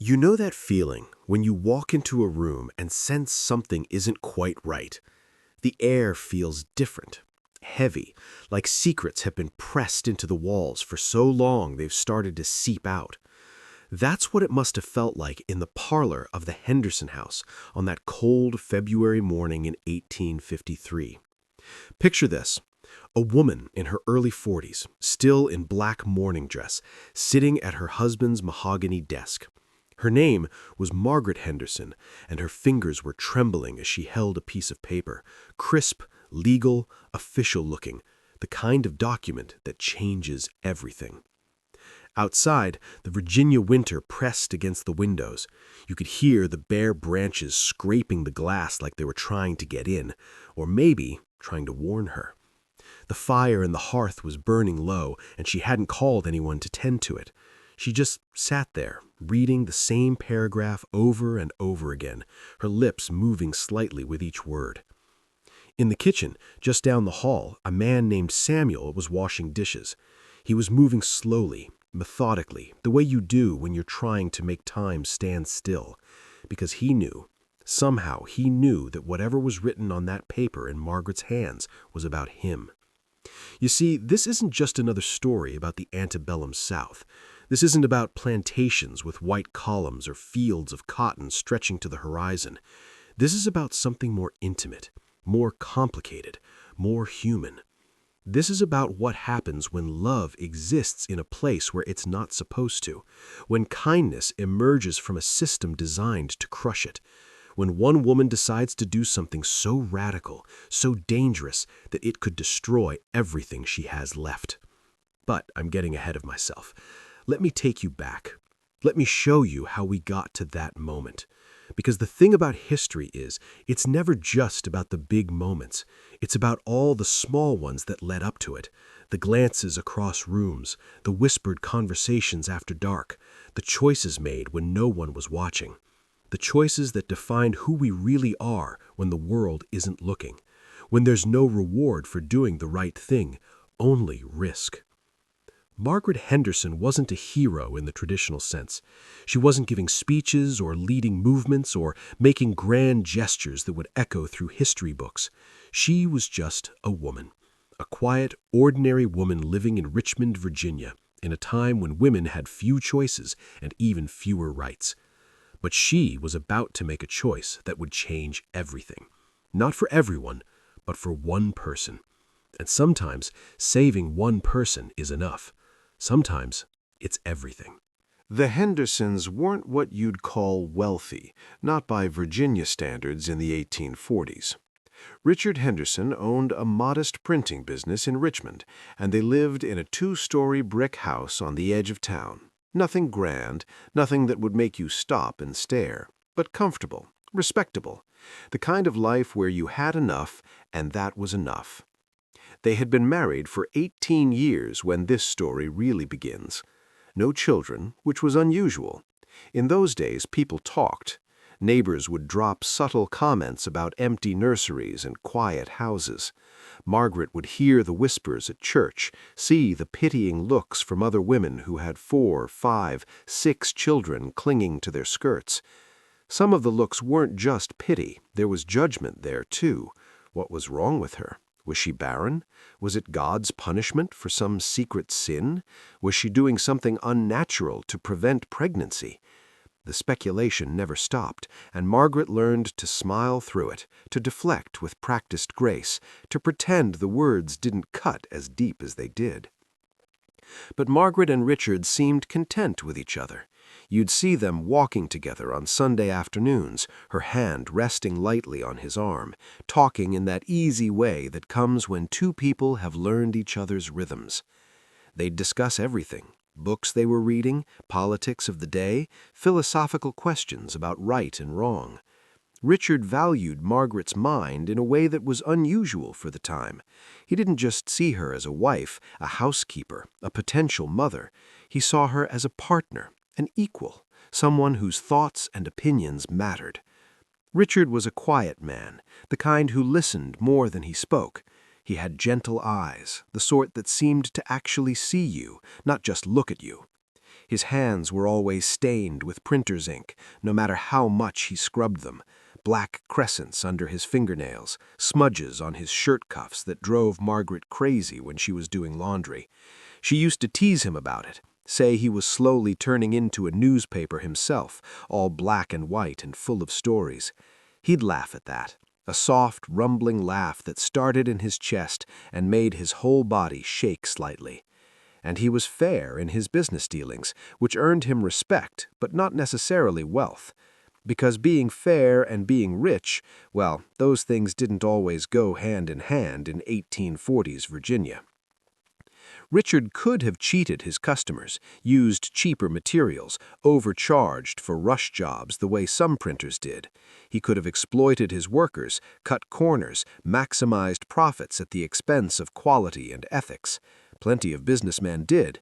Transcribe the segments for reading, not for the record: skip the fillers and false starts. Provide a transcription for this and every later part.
You know that feeling when you walk into a room and sense something isn't quite right. The air feels different, heavy, like secrets have been pressed into the walls for so long they've started to seep out. That's what it must have felt like in the parlor of the Henderson house on that cold February morning in 1853. Picture this. A woman in her early 40s, still in black morning dress, sitting at her husband's mahogany desk. Her name was Margaret Henderson, and her fingers were trembling as she held a piece of paper, crisp, legal, official-looking, the kind of document that changes everything. Outside, the Virginia winter pressed against the windows. You could hear the bare branches scraping the glass like they were trying to get in, or maybe trying to warn her. The fire in the hearth was burning low, and she hadn't called anyone to tend to it. She just sat there, reading the same paragraph over and over again, her lips moving slightly with each word. In the kitchen, just down the hall, a man named Samuel was washing dishes. He was moving slowly, methodically, the way you do when you're trying to make time stand still, because he knew, somehow he knew that whatever was written on that paper in Margaret's hands was about him. You see, this isn't just another story about the antebellum South. This isn't about plantations with white columns or fields of cotton stretching to the horizon. This is about something more intimate, more complicated, more human. This is about what happens when love exists in a place where it's not supposed to, when kindness emerges from a system designed to crush it, when one woman decides to do something so radical, so dangerous, that it could destroy everything she has left. But I'm getting ahead of myself. Let me take you back. Let me show you how we got to that moment. Because the thing about history is, it's never just about the big moments. It's about all the small ones that led up to it. The glances across rooms, the whispered conversations after dark, the choices made when no one was watching. The choices that define who we really are when the world isn't looking. When there's no reward for doing the right thing, only risk. Margaret Henderson wasn't a hero in the traditional sense. She wasn't giving speeches or leading movements or making grand gestures that would echo through history books. She was just a woman, a quiet, ordinary woman living in Richmond, Virginia, in a time when women had few choices and even fewer rights. But she was about to make a choice that would change everything. Not for everyone, but for one person. And sometimes saving one person is enough. Sometimes it's everything. The Hendersons weren't what you'd call wealthy, not by Virginia standards in the 1840s. Richard Henderson owned a modest printing business in Richmond, and they lived in a two-story brick house on the edge of town. Nothing grand, nothing that would make you stop and stare, but comfortable, respectable, the kind of life where you had enough, and that was enough. They had been married for 18 years when this story really begins. No children, which was unusual. In those days, people talked. Neighbors would drop subtle comments about empty nurseries and quiet houses. Margaret would hear the whispers at church, see the pitying looks from other women who had 4, 5, 6 children clinging to their skirts. Some of the looks weren't just pity. There was judgment there, too. What was wrong with her? Was she barren? Was it God's punishment for some secret sin? Was she doing something unnatural to prevent pregnancy? The speculation never stopped, and Margaret learned to smile through it, to deflect with practiced grace, to pretend the words didn't cut as deep as they did. But Margaret and Richard seemed content with each other. You'd see them walking together on Sunday afternoons, her hand resting lightly on his arm, talking in that easy way that comes when two people have learned each other's rhythms. They'd discuss everything: books they were reading, politics of the day, philosophical questions about right and wrong. Richard valued Margaret's mind in a way that was unusual for the time. He didn't just see her as a wife, a housekeeper, a potential mother. He saw her as a partner, an equal, someone whose thoughts and opinions mattered. Richard was a quiet man, the kind who listened more than he spoke. He had gentle eyes, the sort that seemed to actually see you, not just look at you. His hands were always stained with printer's ink, no matter how much he scrubbed them. Black crescents under his fingernails, smudges on his shirt cuffs that drove Margaret crazy when she was doing laundry. She used to tease him about it, say he was slowly turning into a newspaper himself, all black and white and full of stories. He'd laugh at that, a soft, rumbling laugh that started in his chest and made his whole body shake slightly. And he was fair in his business dealings, which earned him respect, but not necessarily wealth. Because being fair and being rich, well, those things didn't always go hand in 1840s Virginia. Richard could have cheated his customers, used cheaper materials, overcharged for rush jobs the way some printers did. He could have exploited his workers, cut corners, maximized profits at the expense of quality and ethics. Plenty of businessmen did,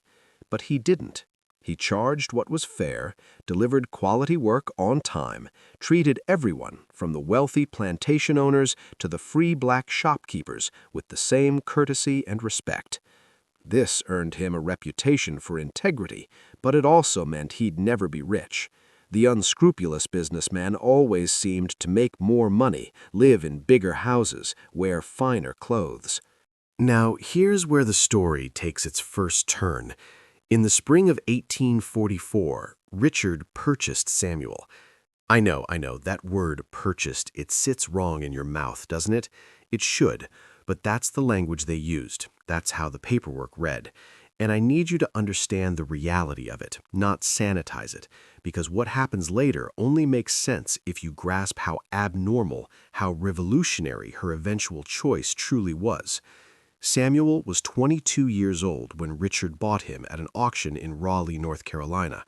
but he didn't. He charged what was fair, delivered quality work on time, treated everyone, from the wealthy plantation owners to the free black shopkeepers, with the same courtesy and respect. This earned him a reputation for integrity, but it also meant he'd never be rich. The unscrupulous businessman always seemed to make more money, live in bigger houses, wear finer clothes. Now, here's where the story takes its first turn. In the spring of 1844, Richard purchased Samuel. I know, that word purchased, it sits wrong in your mouth, doesn't it? It should, but that's the language they used. That's how the paperwork read. And I need you to understand the reality of it, not sanitize it, because what happens later only makes sense if you grasp how abnormal, how revolutionary her eventual choice truly was. Samuel was 22 years old when Richard bought him at an auction in Raleigh, North Carolina.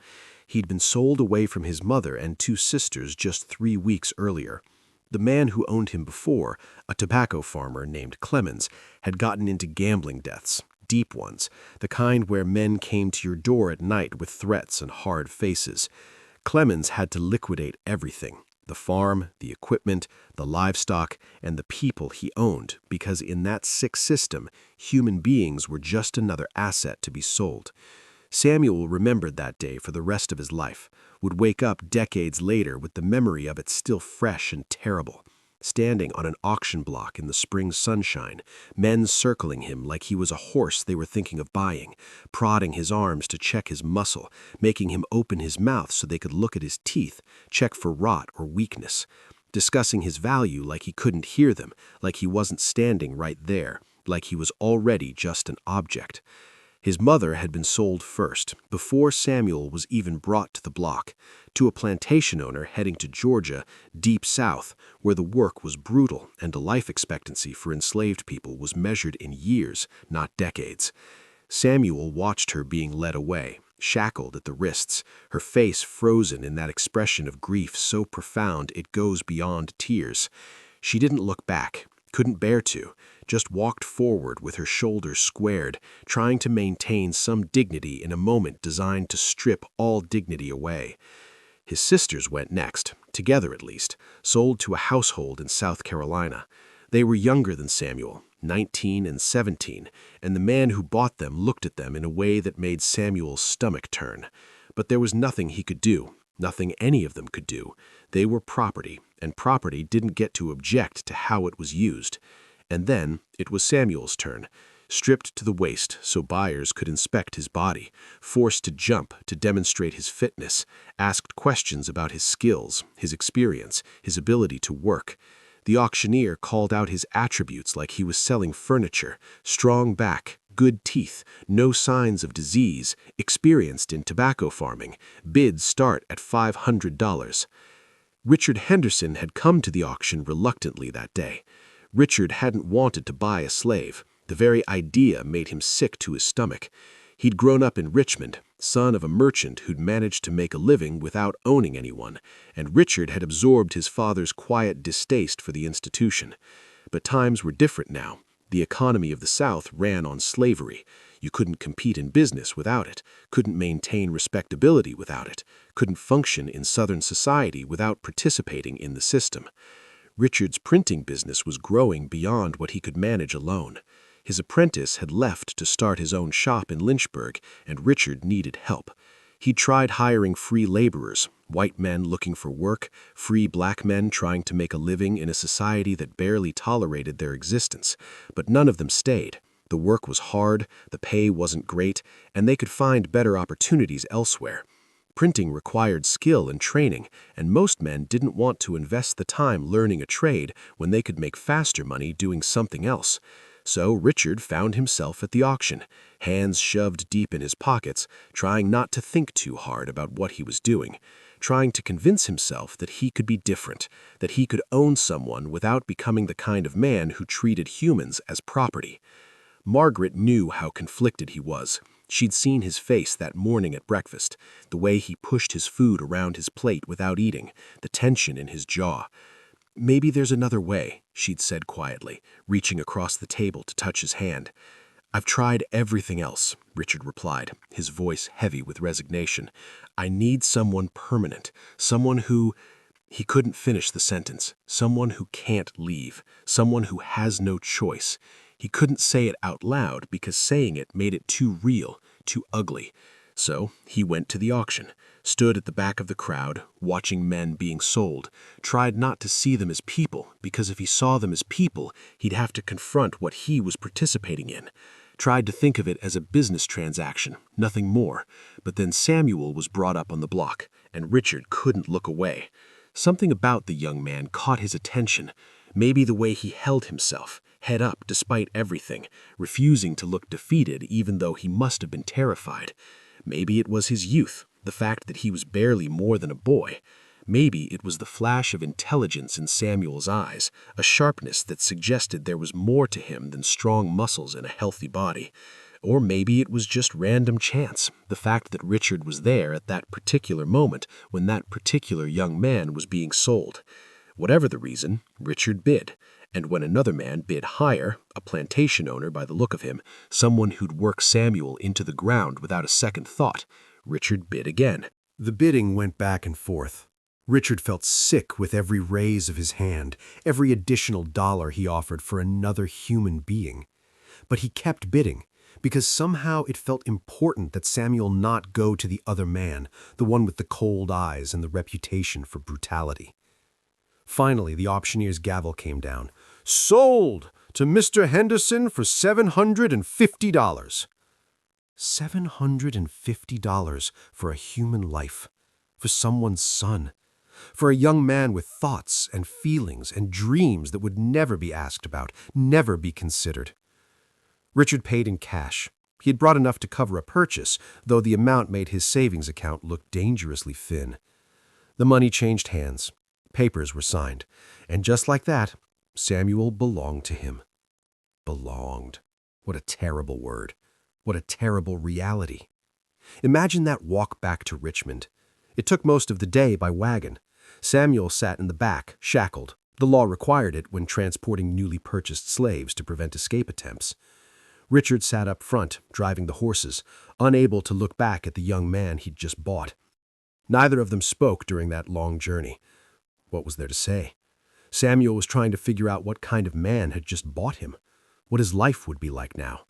He'd been sold away from his mother and two sisters just 3 weeks earlier. The man who owned him before, a tobacco farmer named Clemens, had gotten into gambling debts, deep ones, the kind where men came to your door at night with threats and hard faces. Clemens had to liquidate everything. The farm, the equipment, the livestock, and the people he owned, because in that sick system, human beings were just another asset to be sold. Samuel remembered that day for the rest of his life, would wake up decades later with the memory of it still fresh and terrible. Standing on an auction block in the spring sunshine, men circling him like he was a horse they were thinking of buying, prodding his arms to check his muscle, making him open his mouth so they could look at his teeth, check for rot or weakness, discussing his value like he couldn't hear them, like he wasn't standing right there, like he was already just an object. His mother had been sold first, before Samuel was even brought to the block, to a plantation owner heading to Georgia, deep south, where the work was brutal and the life expectancy for enslaved people was measured in years, not decades. Samuel watched her being led away, shackled at the wrists, her face frozen in that expression of grief so profound it goes beyond tears. She didn't look back, couldn't bear to, just walked forward with her shoulders squared, trying to maintain some dignity in a moment designed to strip all dignity away. His sisters went next, together at least, sold to a household in South Carolina. They were younger than Samuel, 19 and 17, and the man who bought them looked at them in a way that made Samuel's stomach turn. But there was nothing he could do, nothing any of them could do. They were property, and property didn't get to object to how it was used. And then it was Samuel's turn, stripped to the waist so buyers could inspect his body, forced to jump to demonstrate his fitness, asked questions about his skills, his experience, his ability to work. The auctioneer called out his attributes like he was selling furniture: strong back, good teeth, no signs of disease, experienced in tobacco farming, bids start at $500. Richard Henderson had come to the auction reluctantly that day. Richard hadn't wanted to buy a slave. The very idea made him sick to his stomach. He'd grown up in Richmond, son of a merchant who'd managed to make a living without owning anyone, and Richard had absorbed his father's quiet distaste for the institution. But times were different now. The economy of the South ran on slavery. You couldn't compete in business without it, couldn't maintain respectability without it, couldn't function in Southern society without participating in the system. Richard's printing business was growing beyond what he could manage alone. His apprentice had left to start his own shop in Lynchburg, and Richard needed help. He tried hiring free laborers, white men looking for work, free black men trying to make a living in a society that barely tolerated their existence, but none of them stayed. The work was hard, the pay wasn't great, and they could find better opportunities elsewhere. Printing required skill and training, and most men didn't want to invest the time learning a trade when they could make faster money doing something else. So Richard found himself at the auction, hands shoved deep in his pockets, trying not to think too hard about what he was doing, trying to convince himself that he could be different, that he could own someone without becoming the kind of man who treated humans as property. Margaret knew how conflicted he was. She'd seen his face that morning at breakfast, the way he pushed his food around his plate without eating, the tension in his jaw. "Maybe there's another way," she'd said quietly, reaching across the table to touch his hand. "I've tried everything else," Richard replied, his voice heavy with resignation. "I need someone permanent, someone who—" He couldn't finish the sentence. Someone who can't leave, someone who has no choice. He couldn't say it out loud because saying it made it too real, too ugly. So he went to the auction, stood at the back of the crowd, watching men being sold, tried not to see them as people, because if he saw them as people, he'd have to confront what he was participating in. Tried to think of it as a business transaction, nothing more. But then Samuel was brought up on the block, and Richard couldn't look away. Something about the young man caught his attention. Maybe the way he held himself, head up despite everything, refusing to look defeated even though he must have been terrified. Maybe it was his youth, the fact that he was barely more than a boy. Maybe it was the flash of intelligence in Samuel's eyes, a sharpness that suggested there was more to him than strong muscles and a healthy body. Or maybe it was just random chance, the fact that Richard was there at that particular moment when that particular young man was being sold. Whatever the reason, Richard bid. And when another man bid higher, a plantation owner by the look of him, someone who'd work Samuel into the ground without a second thought, Richard bid again. The bidding went back and forth. Richard felt sick with every raise of his hand, every additional dollar he offered for another human being. But he kept bidding, because somehow it felt important that Samuel not go to the other man, the one with the cold eyes and the reputation for brutality. Finally, the auctioneer's gavel came down. "Sold to Mr. Henderson for $750. $750 for a human life, for someone's son, for a young man with thoughts and feelings and dreams that would never be asked about, never be considered. Richard paid in cash. He had brought enough to cover a purchase, though the amount made his savings account look dangerously thin. The money changed hands. Papers were signed, and just like that, Samuel belonged to him. Belonged. What a terrible word. What a terrible reality. Imagine that walk back to Richmond. It took most of the day by wagon. Samuel sat in the back, shackled. The law required it when transporting newly purchased slaves to prevent escape attempts. Richard sat up front, driving the horses, unable to look back at the young man he'd just bought. Neither of them spoke during that long journey. What was there to say? Samuel was trying to figure out what kind of man had just bought him, what his life would be like now.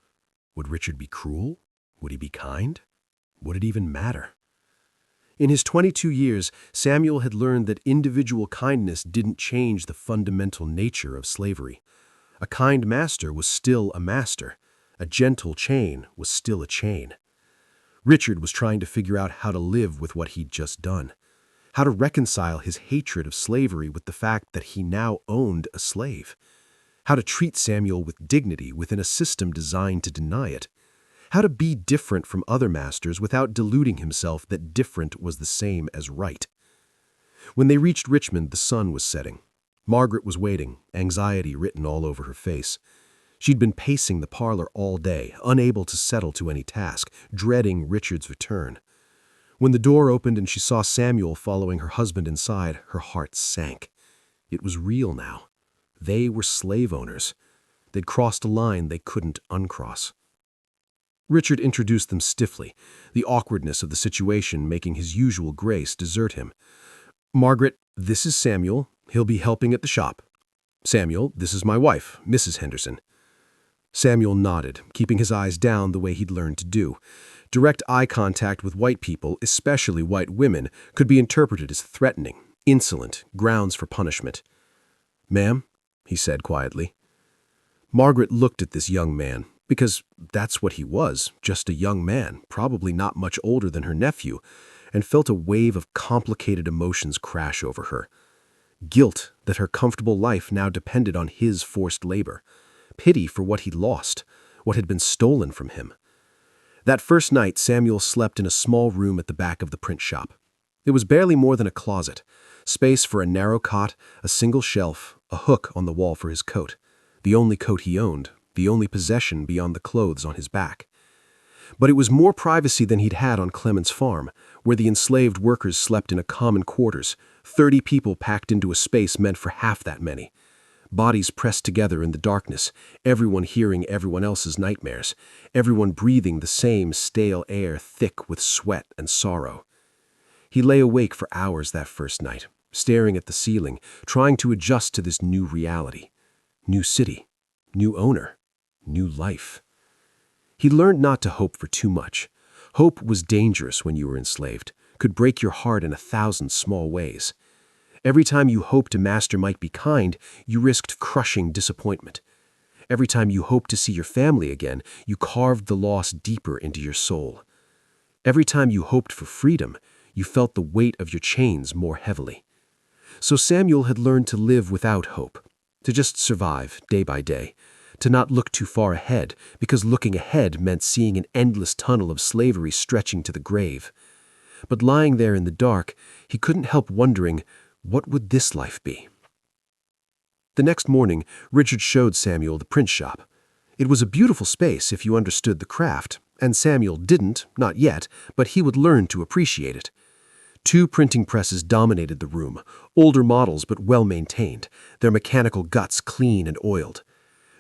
Would Richard be cruel? Would he be kind? Would it even matter? In his 22 years, Samuel had learned that individual kindness didn't change the fundamental nature of slavery. A kind master was still a master. A gentle chain was still a chain. Richard was trying to figure out how to live with what he'd just done, how to reconcile his hatred of slavery with the fact that he now owned a slave, how to treat Samuel with dignity within a system designed to deny it, how to be different from other masters without deluding himself that different was the same as right. When they reached Richmond, the sun was setting. Margaret was waiting, anxiety written all over her face. She'd been pacing the parlor all day, unable to settle to any task, dreading Richard's return. When the door opened and she saw Samuel following her husband inside, her heart sank. It was real now. They were slave owners. They'd crossed a line they couldn't uncross. Richard introduced them stiffly, the awkwardness of the situation making his usual grace desert him. "Margaret, this is Samuel. He'll be helping at the shop. Samuel, this is my wife, Mrs. Henderson." Samuel nodded, keeping his eyes down the way he'd learned to do. Direct eye contact with white people, especially white women, could be interpreted as threatening, insolent, grounds for punishment. "Ma'am," he said quietly. Margaret looked at this young man, because that's what he was, just a young man, probably not much older than her nephew, and felt a wave of complicated emotions crash over her. Guilt that her comfortable life now depended on his forced labor. Pity for what he'd lost, what had been stolen from him. That first night, Samuel slept in a small room at the back of the print shop. It was barely more than a closet, space for a narrow cot, a single shelf, a hook on the wall for his coat, the only coat he owned, the only possession beyond the clothes on his back. But it was more privacy than he'd had on Clement's farm, where the enslaved workers slept in a common quarters, 30 people packed into a space meant for half that many. Bodies pressed together in the darkness, everyone hearing everyone else's nightmares, everyone breathing the same stale air thick with sweat and sorrow. He lay awake for hours that first night, staring at the ceiling, trying to adjust to this new reality. New city, new owner, new life. He learned not to hope for too much. Hope was dangerous when you were enslaved, could break your heart in 1,000 small ways. Every time you hoped a master might be kind, you risked crushing disappointment. Every time you hoped to see your family again, you carved the loss deeper into your soul. Every time you hoped for freedom, you felt the weight of your chains more heavily. So Samuel had learned to live without hope, to just survive day by day, to not look too far ahead, because looking ahead meant seeing an endless tunnel of slavery stretching to the grave. But lying there in the dark, he couldn't help wondering, what would this life be? The next morning, Richard showed Samuel the print shop. It was a beautiful space if you understood the craft, and Samuel didn't, not yet, but he would learn to appreciate it. 2 printing presses dominated the room, older models but well-maintained, their mechanical guts clean and oiled.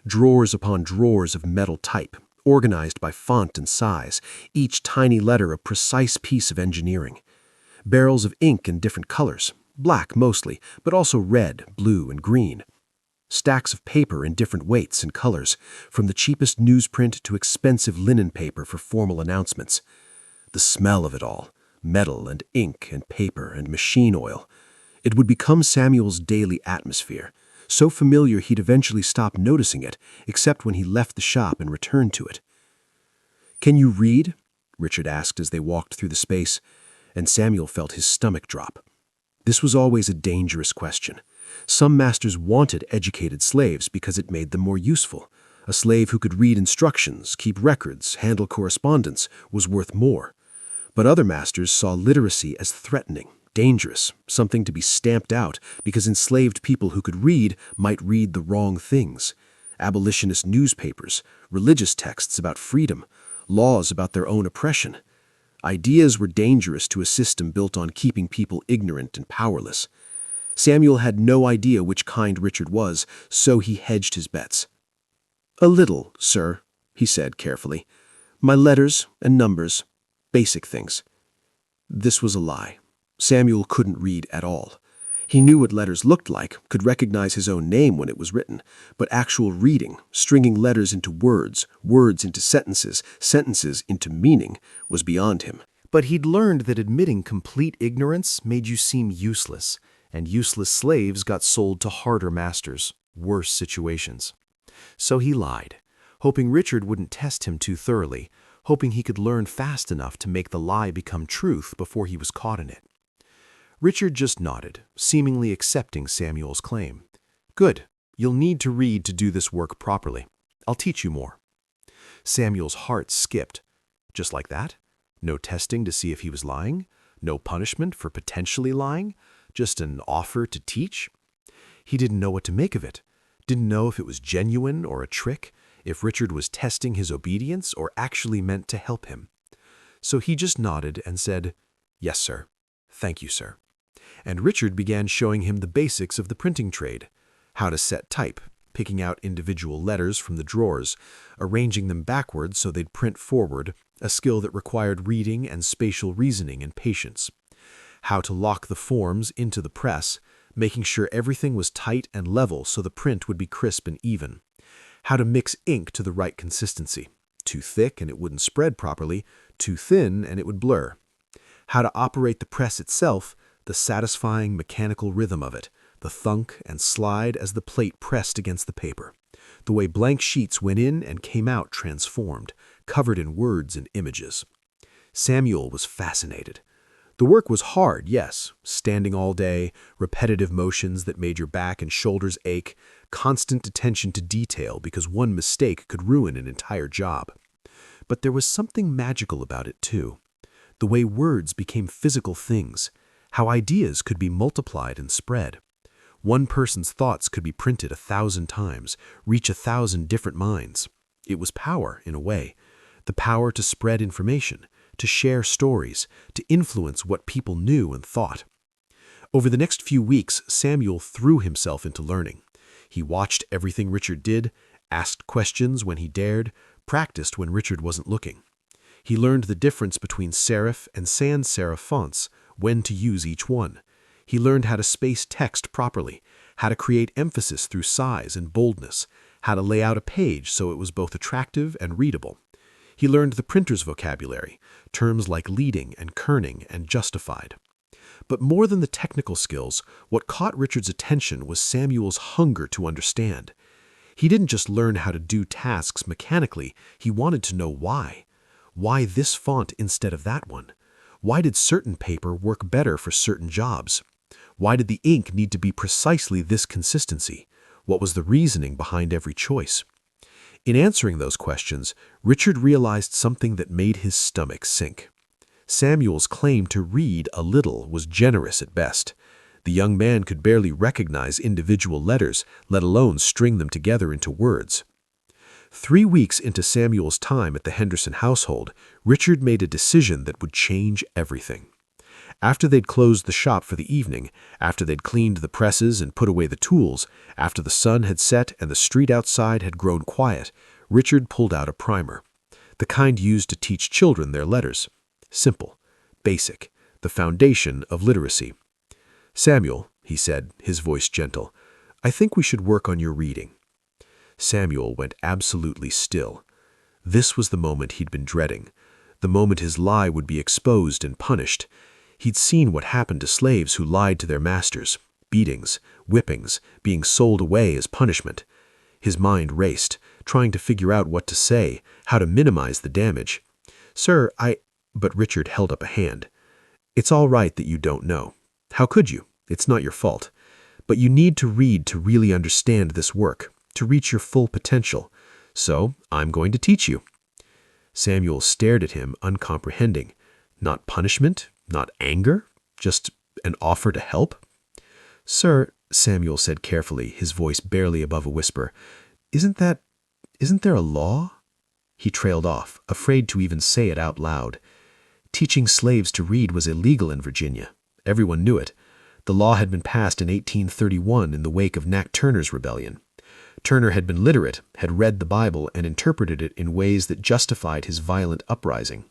Drawers upon drawers of metal type, organized by font and size, each tiny letter a precise piece of engineering. Barrels of ink in different colors, black mostly, but also red, blue, and green. Stacks of paper in different weights and colors, from the cheapest newsprint to expensive linen paper for formal announcements. The smell of it all, metal and ink and paper and machine oil. It would become Samuel's daily atmosphere, so familiar he'd eventually stop noticing it, except when he left the shop and returned to it. "Can you read?" Richard asked as they walked through the space, and Samuel felt his stomach drop. This was always a dangerous question. Some masters wanted educated slaves because it made them more useful. A slave who could read instructions, keep records, handle correspondence was worth more. But other masters saw literacy as threatening, dangerous, something to be stamped out because enslaved people who could read might read the wrong things. Abolitionist newspapers, religious texts about freedom, laws about their own oppression. Ideas were dangerous to a system built on keeping people ignorant and powerless. Samuel had no idea which kind Richard was, so he hedged his bets. "A little, sir," he said carefully. "My letters and numbers, basic things." This was a lie. Samuel couldn't read at all. He knew what letters looked like, could recognize his own name when it was written, but actual reading, stringing letters into words, words into sentences, sentences into meaning, was beyond him. But he'd learned that admitting complete ignorance made you seem useless, and useless slaves got sold to harder masters, worse situations. So he lied, hoping Richard wouldn't test him too thoroughly, hoping he could learn fast enough to make the lie become truth before he was caught in it. Richard just nodded, seemingly accepting Samuel's claim. "Good. You'll need to read to do this work properly. I'll teach you more." Samuel's heart skipped. Just like that? No testing to see if he was lying? No punishment for potentially lying? Just an offer to teach? He didn't know what to make of it. Didn't know if it was genuine or a trick, if Richard was testing his obedience or actually meant to help him. So he just nodded and said, "Yes, sir. Thank you, sir." And Richard began showing him the basics of the printing trade, how to set type, picking out individual letters from the drawers, arranging them backwards so they'd print forward, a skill that required reading and spatial reasoning and patience. How to lock the forms into the press, making sure everything was tight and level so the print would be crisp and even. How to mix ink to the right consistency. Too thick and it wouldn't spread properly, Too thin and it would blur. How to operate the press itself, the satisfying mechanical rhythm of it, the thunk and slide as the plate pressed against the paper. The way blank sheets went in and came out transformed, covered in words and images. Samuel was fascinated. The work was hard, yes, standing all day, repetitive motions that made your back and shoulders ache, constant attention to detail because one mistake could ruin an entire job. But there was something magical about it, too. The way words became physical things, how ideas could be multiplied and spread. One person's thoughts could be printed 1,000 times, reach 1,000 different minds. It was power, in a way. The power to spread information, to share stories, to influence what people knew and thought. Over the next few weeks, Samuel threw himself into learning. He watched everything Richard did, asked questions when he dared, practiced when Richard wasn't looking. He learned the difference between serif and sans serif fonts, when to use each one. He learned how to space text properly, how to create emphasis through size and boldness, how to lay out a page so it was both attractive and readable. He learned the printer's vocabulary, terms like leading and kerning and justified. But more than the technical skills, what caught Richard's attention was Samuel's hunger to understand. He didn't just learn how to do tasks mechanically, he wanted to know why. Why this font instead of that one? Why did certain paper work better for certain jobs? Why did the ink need to be precisely this consistency? What was the reasoning behind every choice? In answering those questions, Richard realized something that made his stomach sink. Samuel's claim to read a little was generous at best. The young man could barely recognize individual letters, let alone string them together into words. 3 weeks into Samuel's time at the Henderson household, Richard made a decision that would change everything. After they'd closed the shop for the evening, after they'd cleaned the presses and put away the tools, after the sun had set and the street outside had grown quiet, Richard pulled out a primer. The kind used to teach children their letters. Simple, basic, the foundation of literacy. "Samuel," he said, his voice gentle, "I think we should work on your reading." Samuel went absolutely still. This was the moment he'd been dreading, the moment his lie would be exposed and punished. He'd seen what happened to slaves who lied to their masters, beatings, whippings, being sold away as punishment. His mind raced, trying to figure out what to say, how to minimize the damage. "Sir, But Richard held up a hand. "It's all right that you don't know. How could you? It's not your fault. But you need to read to really understand this work, to reach your full potential. So I'm going to teach you." Samuel stared at him, uncomprehending. Not punishment, not anger, just an offer to help. "Sir," Samuel said carefully, his voice barely above a whisper, isn't there a law?" He trailed off, afraid to even say it out loud. Teaching slaves to read was illegal in Virginia. Everyone knew it. The law had been passed in 1831 in the wake of Nat Turner's rebellion. Turner had been literate, had read the Bible, and interpreted it in ways that justified his violent uprising.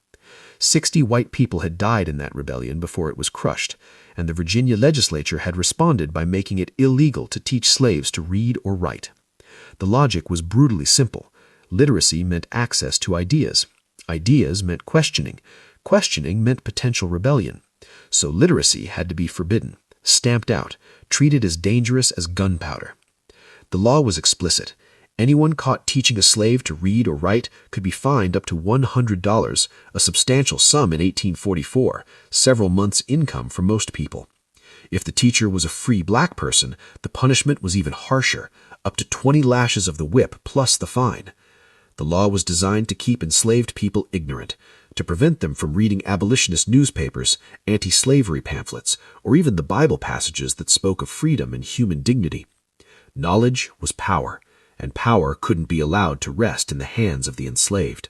60 white people had died in that rebellion before it was crushed, and the Virginia legislature had responded by making it illegal to teach slaves to read or write. The logic was brutally simple. Literacy meant access to ideas. Ideas meant questioning. Questioning meant potential rebellion. So literacy had to be forbidden, stamped out, treated as dangerous as gunpowder. The law was explicit. Anyone caught teaching a slave to read or write could be fined up to $100, a substantial sum in 1844, several months' income for most people. If the teacher was a free black person, the punishment was even harsher, up to 20 lashes of the whip plus the fine. The law was designed to keep enslaved people ignorant, to prevent them from reading abolitionist newspapers, anti-slavery pamphlets, or even the Bible passages that spoke of freedom and human dignity. Knowledge was power, and power couldn't be allowed to rest in the hands of the enslaved.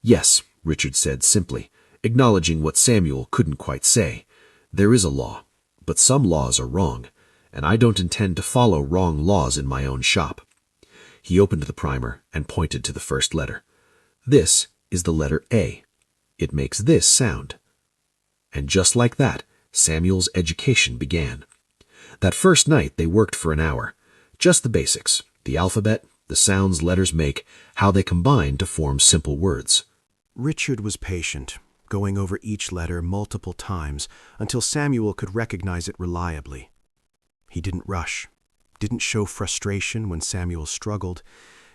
"Yes," Richard said simply, acknowledging what Samuel couldn't quite say. "There is a law, but some laws are wrong, and I don't intend to follow wrong laws in my own shop." He opened the primer and pointed to the first letter. "This is the letter A. It makes this sound." And just like that, Samuel's education began. That first night they worked for an hour. Just the basics, the alphabet, the sounds letters make, how they combine to form simple words. Richard was patient, going over each letter multiple times until Samuel could recognize it reliably. He didn't rush, didn't show frustration when Samuel struggled,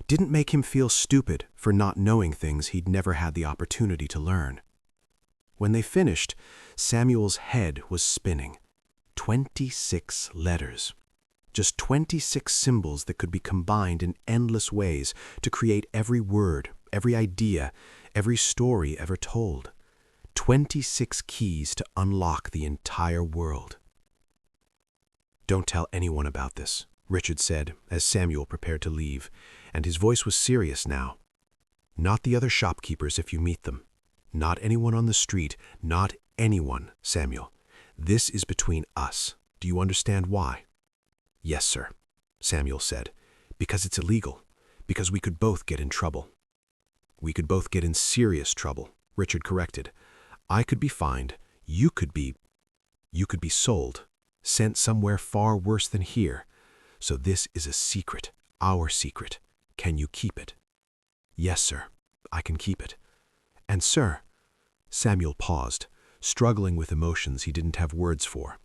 didn't make him feel stupid for not knowing things he'd never had the opportunity to learn. When they finished, Samuel's head was spinning. 26 letters. Just 26 symbols that could be combined in endless ways to create every word, every idea, every story ever told. 26 keys to unlock the entire world. "Don't tell anyone about this," Richard said as Samuel prepared to leave, and his voice was serious now. "Not the other shopkeepers if you meet them. Not anyone on the street. Not anyone, Samuel. This is between us. Do you understand why?" "Yes, sir," Samuel said. "Because it's illegal. Because we could both get in trouble." "We could both get in serious trouble," Richard corrected. "I could be fined. You could be sold, sent somewhere far worse than here. So this is a secret, our secret. Can you keep it?" "Yes, sir, I can keep it. And sir," Samuel paused, struggling with emotions he didn't have words for.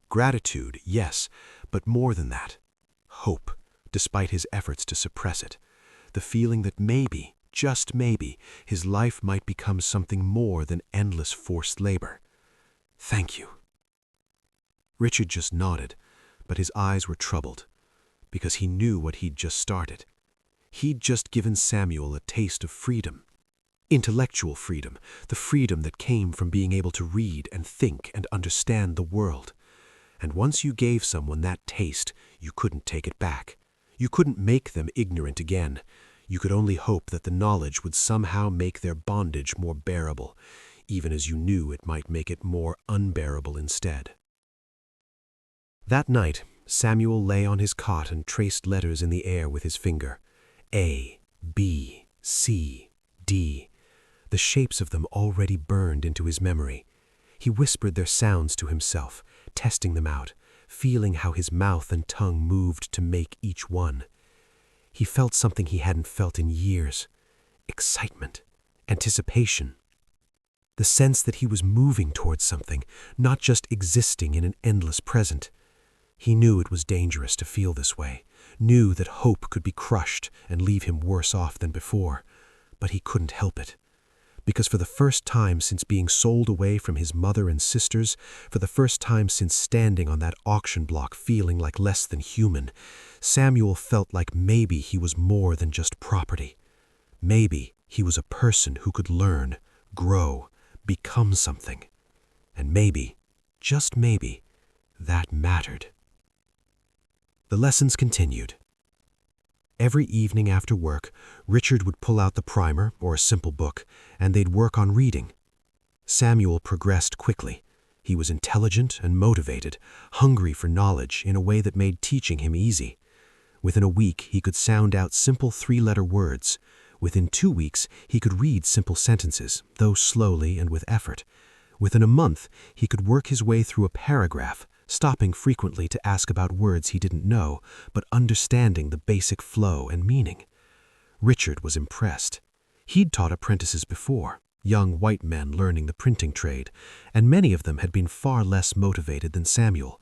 "Gratitude, yes, but more than that. Hope, despite his efforts to suppress it. The feeling that maybe, just maybe, his life might become something more than endless forced labor. Thank you." Richard just nodded, but his eyes were troubled, because he knew what he'd just started. He'd just given Samuel a taste of freedom. Intellectual freedom, the freedom that came from being able to read and think and understand the world. And once you gave someone that taste, you couldn't take it back. You couldn't make them ignorant again. You could only hope that the knowledge would somehow make their bondage more bearable, even as you knew it might make it more unbearable instead. That night, Samuel lay on his cot and traced letters in the air with his finger. A, B, C, D. The shapes of them already burned into his memory. He whispered their sounds to himself, testing them out, feeling how his mouth and tongue moved to make each one. He felt something he hadn't felt in years. Excitement, anticipation. The sense that he was moving towards something, not just existing in an endless present. He knew it was dangerous to feel this way, knew that hope could be crushed and leave him worse off than before, but he couldn't help it. Because for the first time since being sold away from his mother and sisters, for the first time since standing on that auction block feeling like less than human, Samuel felt like maybe he was more than just property. Maybe he was a person who could learn, grow, become something. And maybe, just maybe, that mattered. The lessons continued. Every evening after work, Richard would pull out the primer or a simple book, and they'd work on reading. Samuel progressed quickly. He was intelligent and motivated, hungry for knowledge in a way that made teaching him easy. Within a week, he could sound out simple 3-letter words. Within 2 weeks, he could read simple sentences, though slowly and with effort. Within a month, he could work his way through a paragraph, stopping frequently to ask about words he didn't know, but understanding the basic flow and meaning. Richard was impressed. He'd taught apprentices before, young white men learning the printing trade, and many of them had been far less motivated than Samuel.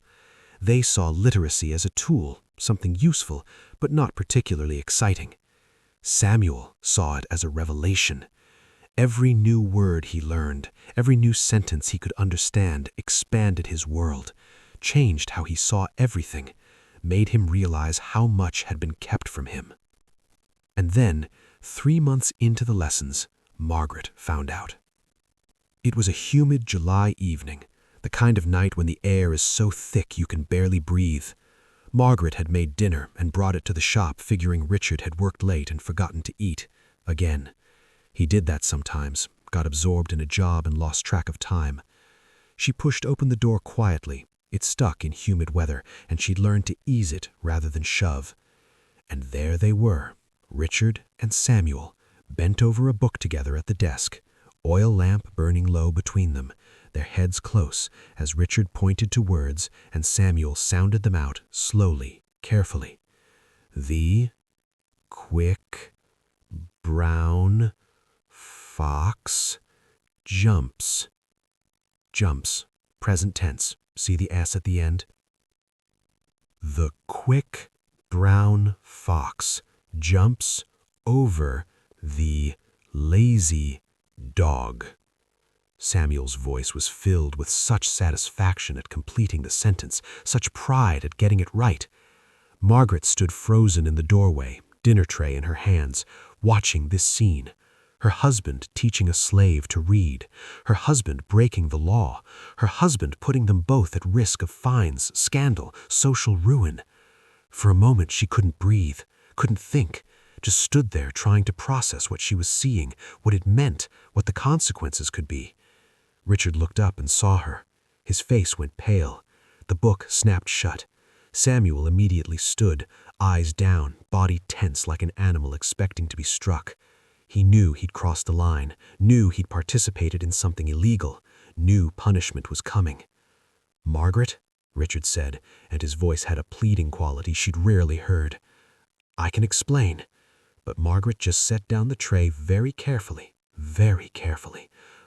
They saw literacy as a tool, something useful, but not particularly exciting. Samuel saw it as a revelation. Every new word he learned, every new sentence he could understand expanded his world, changed how he saw everything, made him realize how much had been kept from him. And then, 3 months into the lessons, Margaret found out. It was a humid July evening, the kind of night when the air is so thick you can barely breathe. Margaret had made dinner and brought it to the shop, figuring Richard had worked late and forgotten to eat. Again. He did that sometimes, got absorbed in a job and lost track of time. She pushed open the door quietly. It stuck in humid weather, and she'd learned to ease it rather than shove. And there they were, Richard and Samuel, bent over a book together at the desk, oil lamp burning low between them, their heads close as Richard pointed to words and Samuel sounded them out slowly, carefully. The quick brown fox jumps. Jumps, present tense. See the S at the end? The quick brown fox jumps over the lazy dog. Samuel's voice was filled with such satisfaction at completing the sentence, such pride at getting it right. Margaret stood frozen in the doorway, dinner tray in her hands, watching this scene. Her husband teaching a slave to read, her husband breaking the law, her husband putting them both at risk of fines, scandal, social ruin. For a moment she couldn't breathe, couldn't think, just stood there trying to process what she was seeing, what it meant, what the consequences could be. Richard looked up and saw her. His face went pale. The book snapped shut. Samuel immediately stood, eyes down, body tense like an animal expecting to be struck. He knew he'd crossed the line, knew he'd participated in something illegal, knew punishment was coming. "Margaret," Richard said, and his voice had a pleading quality she'd rarely heard. "I can explain." But Margaret just set down the tray very carefully,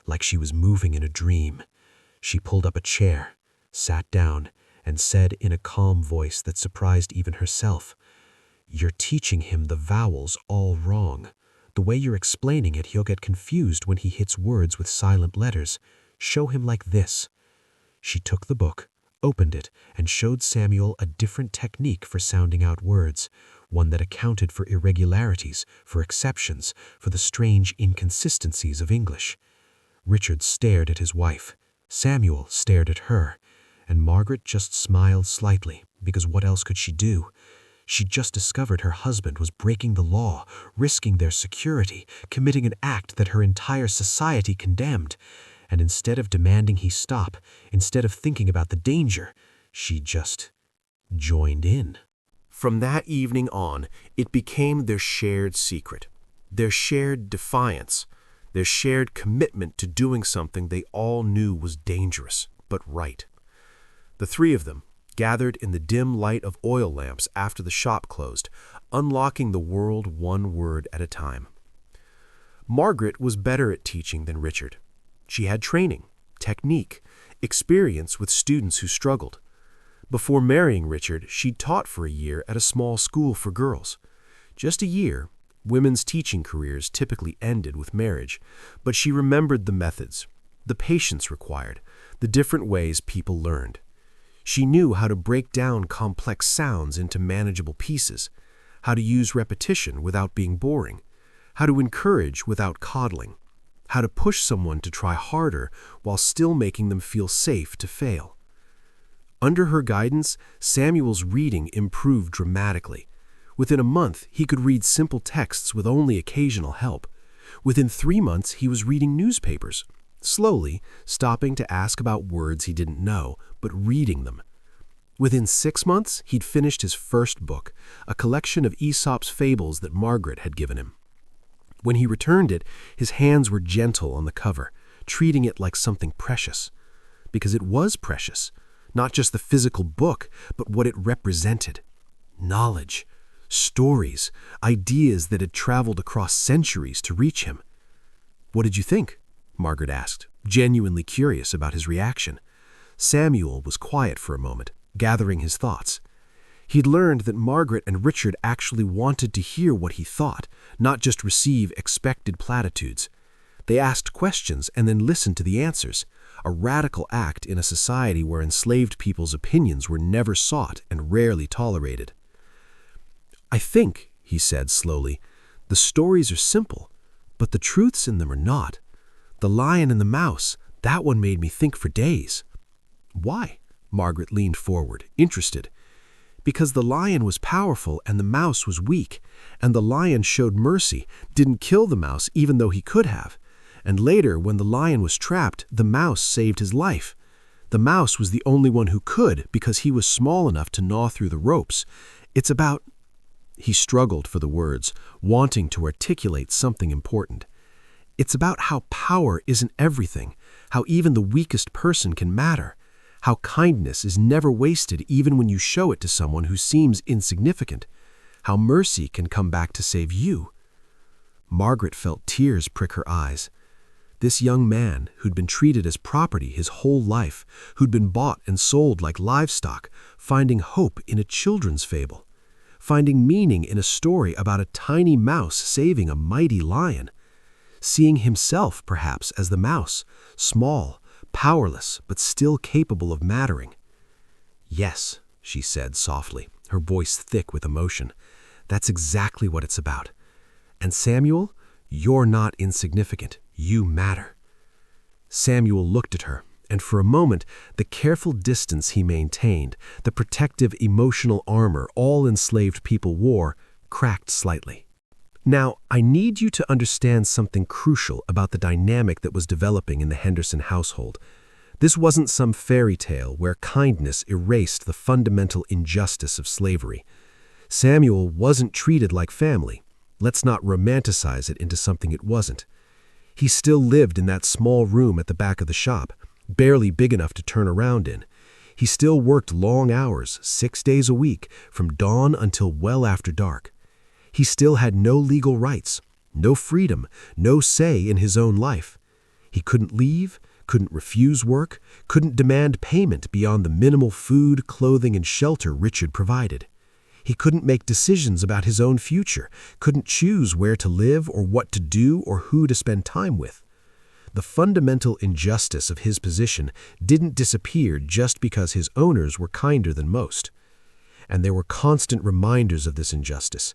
like she was moving in a dream. She pulled up a chair, sat down, and said in a calm voice that surprised even herself, "You're teaching him the vowels all wrong. The way you're explaining it, he'll get confused when he hits words with silent letters. Show him like this." She took the book, opened it, and showed Samuel a different technique for sounding out words, one that accounted for irregularities, for exceptions, for the strange inconsistencies of English. Richard stared at his wife. Samuel stared at her, and Margaret just smiled slightly, because what else could she do? She'd just discovered her husband was breaking the law, risking their security, committing an act that her entire society condemned. And instead of demanding he stop, instead of thinking about the danger, she just joined in. From that evening on, it became their shared secret, their shared defiance, their shared commitment to doing something they all knew was dangerous, but right. The three of them, gathered in the dim light of oil lamps after the shop closed, unlocking the world one word at a time. Margaret was better at teaching than Richard. She had training, technique, experience with students who struggled. Before marrying Richard, she'd taught for a year at a small school for girls. Just a year. Women's teaching careers typically ended with marriage, but she remembered the methods, the patience required, the different ways people learned. She knew how to break down complex sounds into manageable pieces, how to use repetition without being boring, how to encourage without coddling, how to push someone to try harder while still making them feel safe to fail. Under her guidance, Samuel's reading improved dramatically. Within a month, he could read simple texts with only occasional help. Within 3 months, he was reading newspapers, slowly, stopping to ask about words he didn't know, but reading them. Within 6 months, he'd finished his first book, a collection of Aesop's fables that Margaret had given him. When he returned it, his hands were gentle on the cover, treating it like something precious. Because it was precious, not just the physical book, but what it represented. Knowledge, stories, ideas that had traveled across centuries to reach him. "What did you think?" Margaret asked, genuinely curious about his reaction. Samuel was quiet for a moment, gathering his thoughts. He'd learned that Margaret and Richard actually wanted to hear what he thought, not just receive expected platitudes. They asked questions and then listened to the answers, a radical act in a society where enslaved people's opinions were never sought and rarely tolerated. "I think," he said slowly, "the stories are simple, but the truths in them are not. The lion and the mouse, that one made me think for days." "Why?" Margaret leaned forward, interested. "Because the lion was powerful and the mouse was weak, and the lion showed mercy, didn't kill the mouse even though he could have. And later, when the lion was trapped, the mouse saved his life. The mouse was the only one who could because he was small enough to gnaw through the ropes. It's about—" He struggled for the words, wanting to articulate something important. "It's about how power isn't everything, how even the weakest person can matter, how kindness is never wasted even when you show it to someone who seems insignificant, how mercy can come back to save you." Margaret felt tears prick her eyes. This young man, who'd been treated as property his whole life, who'd been bought and sold like livestock, finding hope in a children's fable, finding meaning in a story about a tiny mouse saving a mighty lion, seeing himself, perhaps, as the mouse, small, powerless, but still capable of mattering. "Yes," she said softly, her voice thick with emotion. "That's exactly what it's about. And Samuel, you're not insignificant. You matter." Samuel looked at her, and for a moment, the careful distance he maintained, the protective emotional armor all enslaved people wore, cracked slightly. Now, I need you to understand something crucial about the dynamic that was developing in the Henderson household. This wasn't some fairy tale where kindness erased the fundamental injustice of slavery. Samuel wasn't treated like family. Let's not romanticize it into something it wasn't. He still lived in that small room at the back of the shop, barely big enough to turn around in. He still worked long hours, 6 days a week, from dawn until well after dark. He still had no legal rights, no freedom, no say in his own life. He couldn't leave, couldn't refuse work, couldn't demand payment beyond the minimal food, clothing, and shelter Richard provided. He couldn't make decisions about his own future, couldn't choose where to live or what to do or who to spend time with. The fundamental injustice of his position didn't disappear just because his owners were kinder than most. And there were constant reminders of this injustice,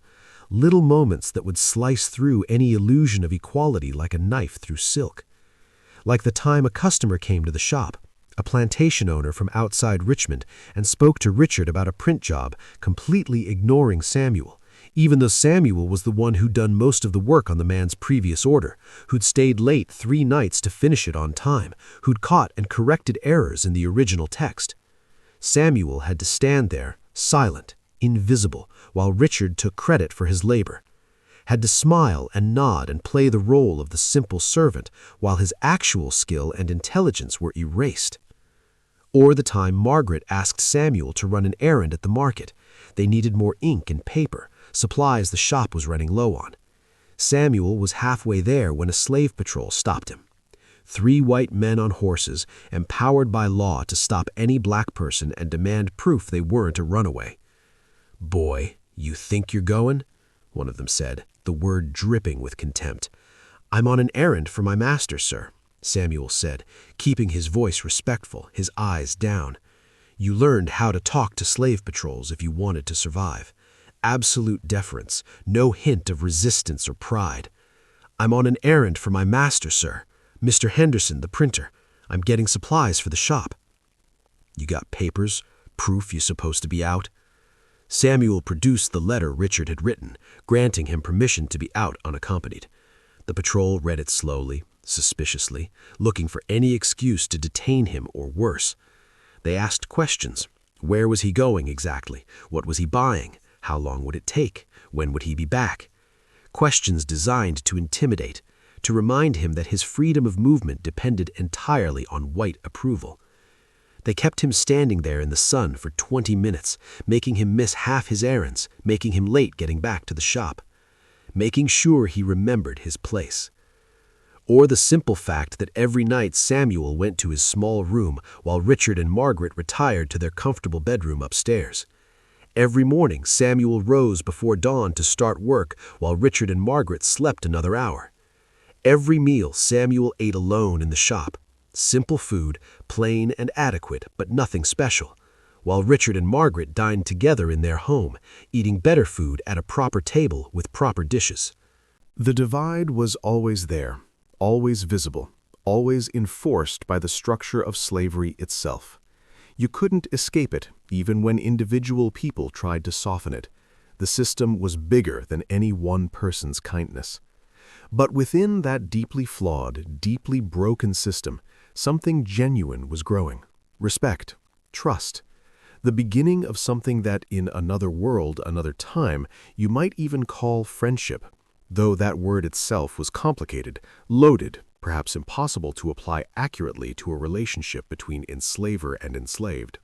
little moments that would slice through any illusion of equality like a knife through silk. Like the time a customer came to the shop, a plantation owner from outside Richmond, and spoke to Richard about a print job, completely ignoring Samuel, even though Samuel was the one who'd done most of the work on the man's previous order, who'd stayed late 3 nights to finish it on time, who'd caught and corrected errors in the original text. Samuel had to stand there, silent, invisible, while Richard took credit for his labor. Had to smile and nod and play the role of the simple servant, while his actual skill and intelligence were erased. Or the time Margaret asked Samuel to run an errand at the market. They needed more ink and paper, supplies the shop was running low on. Samuel was halfway there when a slave patrol stopped him. 3 white men on horses, empowered by law to stop any black person and demand proof they weren't a runaway. "Boy, you think you're going?" one of them said, the word dripping with contempt. "I'm on an errand for my master, sir," Samuel said, keeping his voice respectful, his eyes down. You learned how to talk to slave patrols if you wanted to survive. Absolute deference, no hint of resistance or pride. "I'm on an errand for my master, sir. Mr. Henderson, the printer. I'm getting supplies for the shop." "You got papers, proof you're supposed to be out?" Samuel produced the letter Richard had written, granting him permission to be out unaccompanied. The patrol read it slowly, suspiciously, looking for any excuse to detain him or worse. They asked questions. Where was he going exactly? What was he buying? How long would it take? When would he be back? Questions designed to intimidate, to remind him that his freedom of movement depended entirely on white approval. They kept him standing there in the sun for 20 minutes, making him miss half his errands, making him late getting back to the shop, making sure he remembered his place. Or the simple fact that every night Samuel went to his small room while Richard and Margaret retired to their comfortable bedroom upstairs. Every morning Samuel rose before dawn to start work while Richard and Margaret slept another hour. Every meal Samuel ate alone in the shop. Simple food, plain and adequate, but nothing special, while Richard and Margaret dined together in their home, eating better food at a proper table with proper dishes. The divide was always there, always visible, always enforced by the structure of slavery itself. You couldn't escape it, even when individual people tried to soften it. The system was bigger than any one person's kindness. But within that deeply flawed, deeply broken system, something genuine was growing. Respect, trust, the beginning of something that in another world, another time, you might even call friendship, though that word itself was complicated, loaded, perhaps impossible to apply accurately to a relationship between enslaver and enslaved.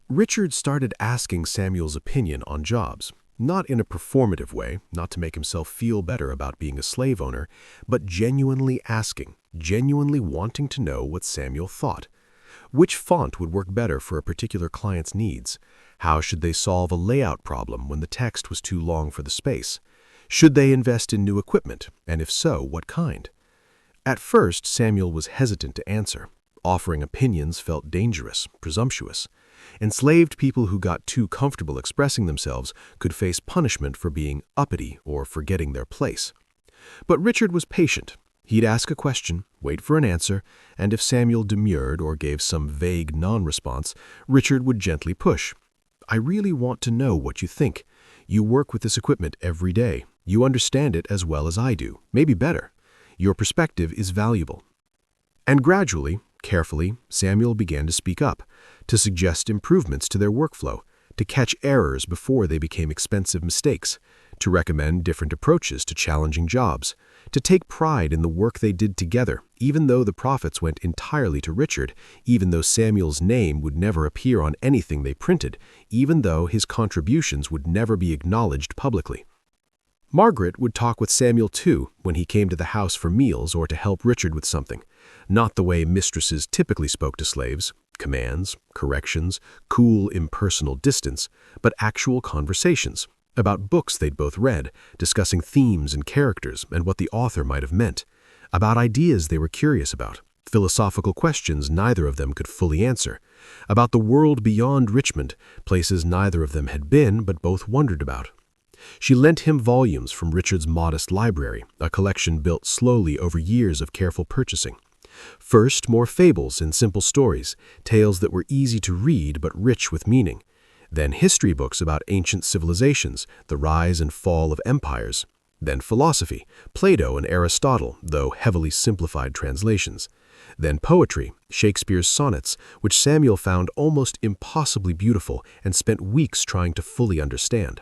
Richard started asking Samuel's opinion on jobs. Not in a performative way, not to make himself feel better about being a slave owner, but genuinely asking, genuinely wanting to know what Samuel thought. Which font would work better for a particular client's needs? How should they solve a layout problem when the text was too long for the space? Should they invest in new equipment, and if so, what kind? At first, Samuel was hesitant to answer. Offering opinions felt dangerous, presumptuous. Enslaved people who got too comfortable expressing themselves could face punishment for being uppity or forgetting their place. But Richard was patient. He'd ask a question, wait for an answer, and if Samuel demurred or gave some vague non-response, Richard would gently push. "I really want to know what you think. You work with this equipment every day. You understand it as well as I do, maybe better. Your perspective is valuable." And gradually, carefully, Samuel began to speak up, to suggest improvements to their workflow, to catch errors before they became expensive mistakes, to recommend different approaches to challenging jobs, to take pride in the work they did together, even though the profits went entirely to Richard, even though Samuel's name would never appear on anything they printed, even though his contributions would never be acknowledged publicly. Margaret would talk with Samuel too when he came to the house for meals or to help Richard with something. Not the way mistresses typically spoke to slaves, commands, corrections, cool, impersonal distance, but actual conversations about books they'd both read, discussing themes and characters and what the author might have meant, about ideas they were curious about, philosophical questions neither of them could fully answer, about the world beyond Richmond, places neither of them had been but both wondered about. She lent him volumes from Richard's modest library, a collection built slowly over years of careful purchasing. First, more fables and simple stories, tales that were easy to read but rich with meaning. Then history books about ancient civilizations, the rise and fall of empires. Then philosophy, Plato and Aristotle, though heavily simplified translations. Then poetry, Shakespeare's sonnets, which Samuel found almost impossibly beautiful and spent weeks trying to fully understand.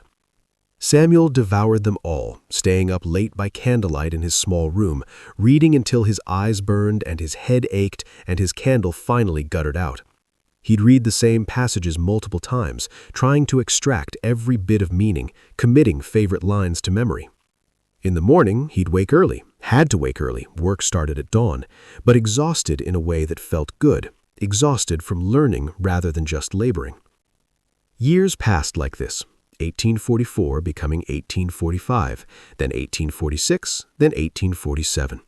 Samuel devoured them all, staying up late by candlelight in his small room, reading until his eyes burned and his head ached and his candle finally guttered out. He'd read the same passages multiple times, trying to extract every bit of meaning, committing favorite lines to memory. In the morning, he'd wake early, had to wake early, work started at dawn, but exhausted in a way that felt good, exhausted from learning rather than just laboring. Years passed like this. 1844 becoming 1845, then 1846, then 1847.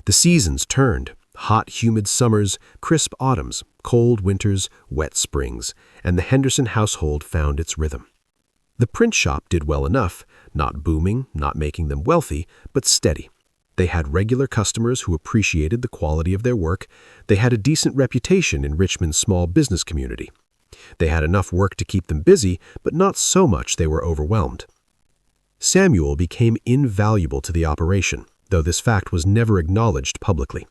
The seasons turned, hot, humid summers, crisp autumns, cold winters, wet springs, and the Henderson household found its rhythm. The print shop did well enough, not booming, not making them wealthy, but steady. They had regular customers who appreciated the quality of their work. They had a decent reputation in Richmond's small business community. They had enough work to keep them busy, but not so much they were overwhelmed. Samuel became invaluable to the operation, though this fact was never acknowledged publicly.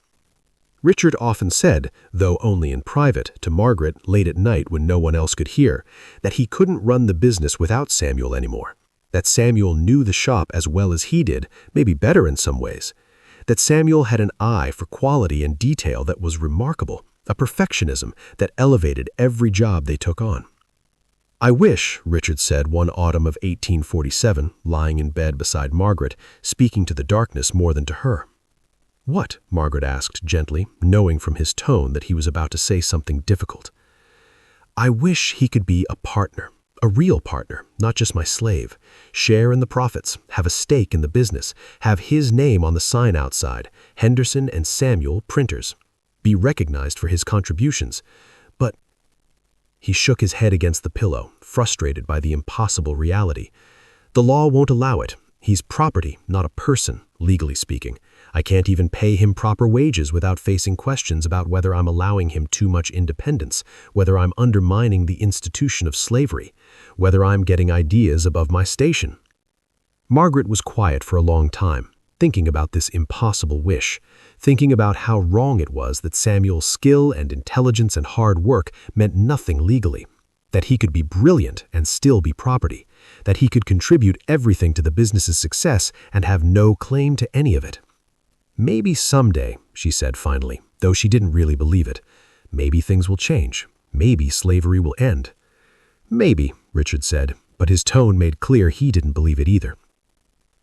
Richard often said, though only in private, to Margaret late at night when no one else could hear, that he couldn't run the business without Samuel anymore, that Samuel knew the shop as well as he did, maybe better in some ways, that Samuel had an eye for quality and detail that was remarkable, a perfectionism that elevated every job they took on. "I wish," Richard said one autumn of 1847, lying in bed beside Margaret, speaking to the darkness more than to her. "What?" Margaret asked gently, knowing from his tone that he was about to say something difficult. "I wish he could be a partner, a real partner, not just my slave, share in the profits, have a stake in the business, have his name on the sign outside, Henderson and Samuel, printers. Be recognized for his contributions. But—" He shook his head against the pillow, frustrated by the impossible reality. "The law won't allow it. He's property, not a person, legally speaking. I can't even pay him proper wages without facing questions about whether I'm allowing him too much independence, whether I'm undermining the institution of slavery, whether I'm getting ideas above my station." Margaret was quiet for a long time, thinking about this impossible wish, thinking about how wrong it was that Samuel's skill and intelligence and hard work meant nothing legally, that he could be brilliant and still be property, that he could contribute everything to the business's success and have no claim to any of it. "Maybe someday," she said finally, though she didn't really believe it, "maybe things will change. Maybe slavery will end." "Maybe," Richard said, but his tone made clear he didn't believe it either.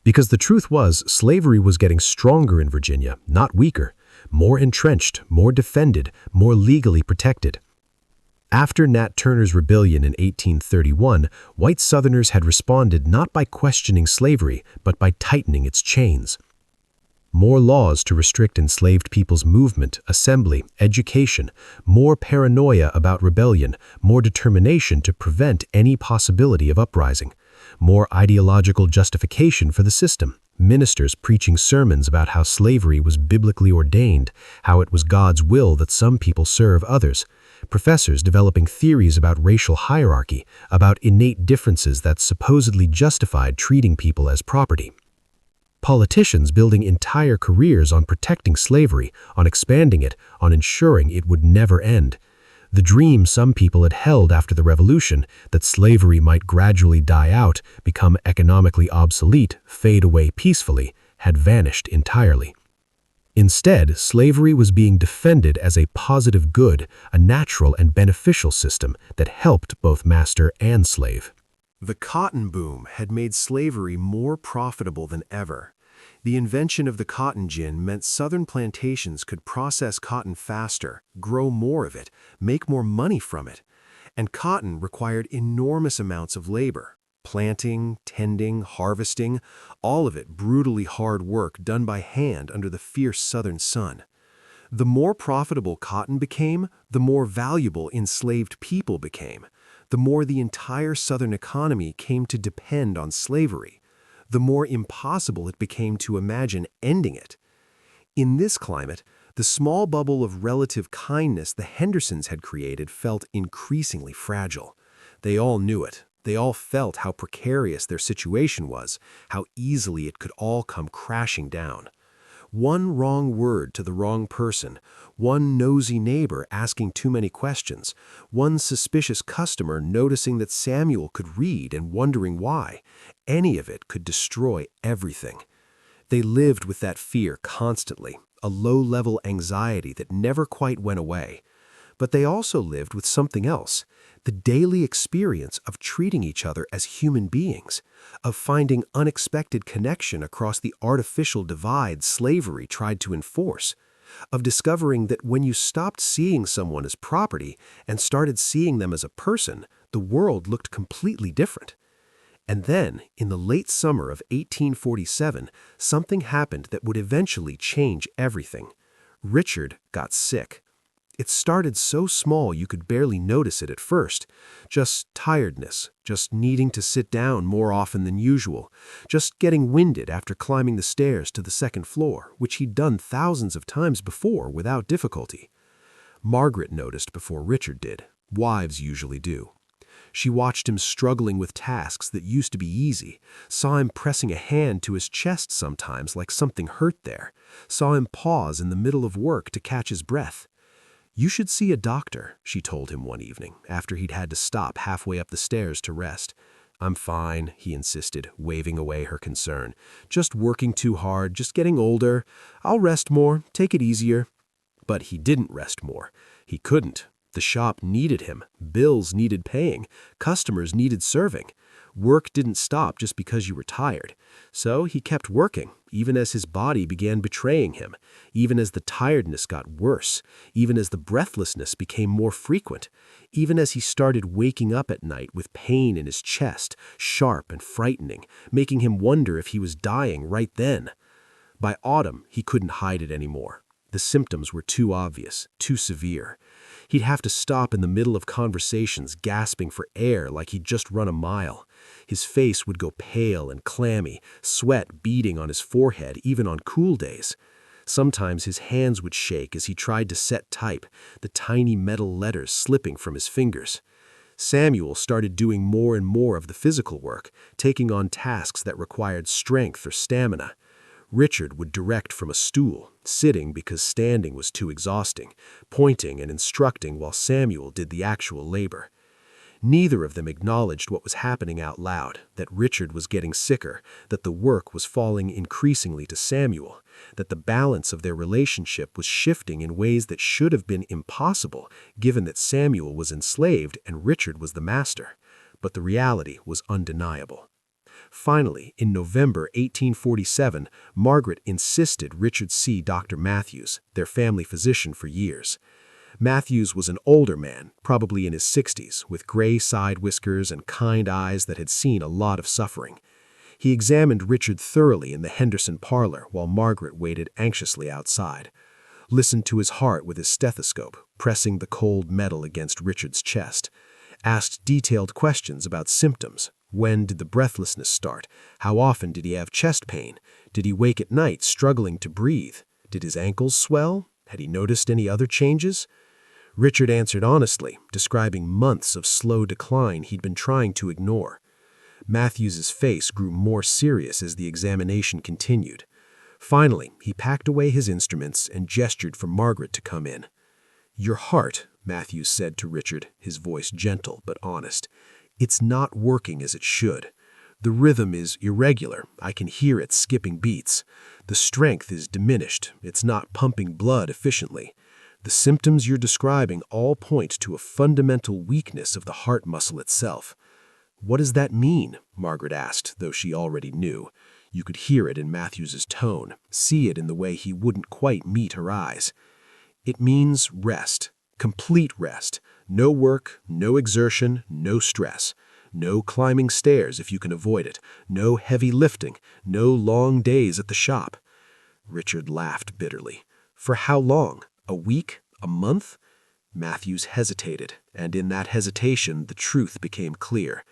Because the truth was, slavery was getting stronger in Virginia, not weaker, more entrenched, more defended, more legally protected. After Nat Turner's rebellion in 1831, white Southerners had responded not by questioning slavery, but by tightening its chains. More laws to restrict enslaved people's movement, assembly, education, more paranoia about rebellion, more determination to prevent any possibility of uprising, more ideological justification for the system, ministers preaching sermons about how slavery was biblically ordained, how it was God's will that some people serve others, professors developing theories about racial hierarchy, about innate differences that supposedly justified treating people as property. Politicians building entire careers on protecting slavery, on expanding it, on ensuring it would never end. The dream some people had held after the Revolution, that slavery might gradually die out, become economically obsolete, fade away peacefully, had vanished entirely. Instead, slavery was being defended as a positive good, a natural and beneficial system that helped both master and slave. The cotton boom had made slavery more profitable than ever. The invention of the cotton gin meant Southern plantations could process cotton faster, grow more of it, make more money from it. And cotton required enormous amounts of labor. Planting, tending, harvesting, all of it brutally hard work done by hand under the fierce Southern sun. The more profitable cotton became, the more valuable enslaved people became. The more the entire Southern economy came to depend on slavery, the more impossible it became to imagine ending it. In this climate, the small bubble of relative kindness the Hendersons had created felt increasingly fragile. They all knew it. They all felt how precarious their situation was, how easily it could all come crashing down. One wrong word to the wrong person, one nosy neighbor asking too many questions, one suspicious customer noticing that Samuel could read and wondering why, any of it could destroy everything. They lived with that fear constantly, a low-level anxiety that never quite went away. But they also lived with something else, the daily experience of treating each other as human beings, of finding unexpected connection across the artificial divide slavery tried to enforce, of discovering that when you stopped seeing someone as property and started seeing them as a person, the world looked completely different. And then, in the late summer of 1847, something happened that would eventually change everything. Richard got sick. It started so small you could barely notice it at first. Just tiredness, just needing to sit down more often than usual, just getting winded after climbing the stairs to the second floor, which he'd done thousands of times before without difficulty. Margaret noticed before Richard did. Wives usually do. She watched him struggling with tasks that used to be easy, saw him pressing a hand to his chest sometimes like something hurt there, saw him pause in the middle of work to catch his breath. "You should see a doctor," she told him one evening, after he'd had to stop halfway up the stairs to rest. "I'm fine," he insisted, waving away her concern. "Just working too hard, just getting older. I'll rest more, take it easier." But he didn't rest more. He couldn't. The shop needed him. Bills needed paying. Customers needed serving. Work didn't stop just because you were tired. So he kept working, even as his body began betraying him, even as the tiredness got worse, even as the breathlessness became more frequent, even as he started waking up at night with pain in his chest, sharp and frightening, making him wonder if he was dying right then. By autumn, he couldn't hide it anymore. The symptoms were too obvious, too severe. He'd have to stop in the middle of conversations, gasping for air like he'd just run a mile. His face would go pale and clammy, sweat beading on his forehead even on cool days. Sometimes his hands would shake as he tried to set type, the tiny metal letters slipping from his fingers. Samuel started doing more and more of the physical work, taking on tasks that required strength or stamina. Richard would direct from a stool, sitting because standing was too exhausting, pointing and instructing while Samuel did the actual labor. Neither of them acknowledged what was happening out loud, that Richard was getting sicker, that the work was falling increasingly to Samuel, that the balance of their relationship was shifting in ways that should have been impossible, given that Samuel was enslaved and Richard was the master. but the reality was undeniable. Finally, in November 1847, Margaret insisted Richard see Dr. Matthews, their family physician for years. Matthews was an older man, probably in his 60s, with gray side whiskers and kind eyes that had seen a lot of suffering. He examined Richard thoroughly in the Henderson parlor while Margaret waited anxiously outside, listened to his heart with his stethoscope, pressing the cold metal against Richard's chest, asked detailed questions about symptoms. When did the breathlessness start? How often did he have chest pain? Did he wake at night struggling to breathe? Did his ankles swell? Had he noticed any other changes? Richard answered honestly, describing months of slow decline he'd been trying to ignore. Matthews's face grew more serious as the examination continued. Finally, he packed away his instruments and gestured for Margaret to come in. "Your heart," Matthews said to Richard, his voice gentle but honest, "it's not working as it should. The rhythm is irregular. I can hear it skipping beats. The strength is diminished. It's not pumping blood efficiently. The symptoms you're describing all point to a fundamental weakness of the heart muscle itself." "What does that mean?" Margaret asked, though she already knew. You could hear it in Matthews's tone, see it in the way he wouldn't quite meet her eyes. "It means rest, complete rest. No work, no exertion, no stress. No climbing stairs if you can avoid it. No heavy lifting, no long days at the shop." Richard laughed bitterly. "For how long? A week? A month?" Matthews hesitated, and in that hesitation the truth became clear.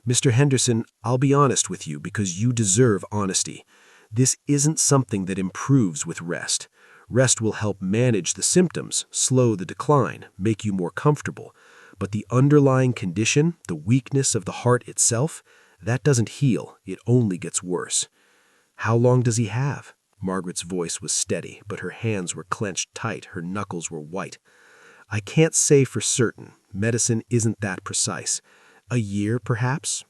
"Mr. Henderson, I'll be honest with you because you deserve honesty. This isn't something that improves with rest. Rest will help manage the symptoms, slow the decline, make you more comfortable. But the underlying condition, the weakness of the heart itself, that doesn't heal, it only gets worse." "How long does he have?" Margaret's voice was steady, but her hands were clenched tight, her knuckles were white. "I can't say for certain. Medicine isn't that precise. A year, perhaps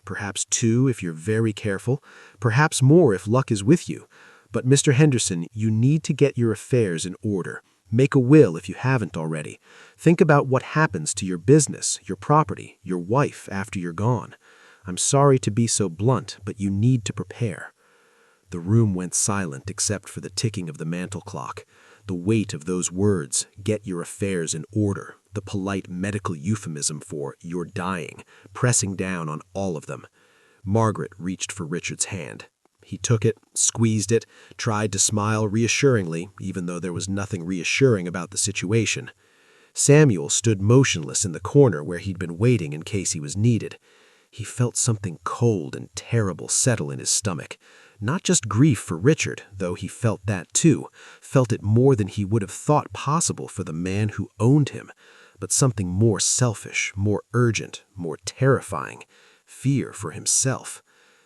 2 if you're very careful, perhaps more if luck is with you. But Mr. Henderson, you need to get your affairs in order. Make a will if you haven't already. Think about what happens to your business, your property, your wife after you're gone. I'm sorry to be so blunt, but you need to prepare." The room went silent except for the ticking of the mantel clock. The weight of those words, "get your affairs in order," the polite medical euphemism for "you're dying," pressing down on all of them. Margaret reached for Richard's hand. He took it, squeezed it, tried to smile reassuringly, even though there was nothing reassuring about the situation. Samuel stood motionless in the corner where he'd been waiting in case he was needed. He felt something cold and terrible settle in his stomach. Not just grief for Richard, though he felt that too, felt it more than he would have thought possible for the man who owned him, but something more selfish, more urgent, more terrifying, fear for himself.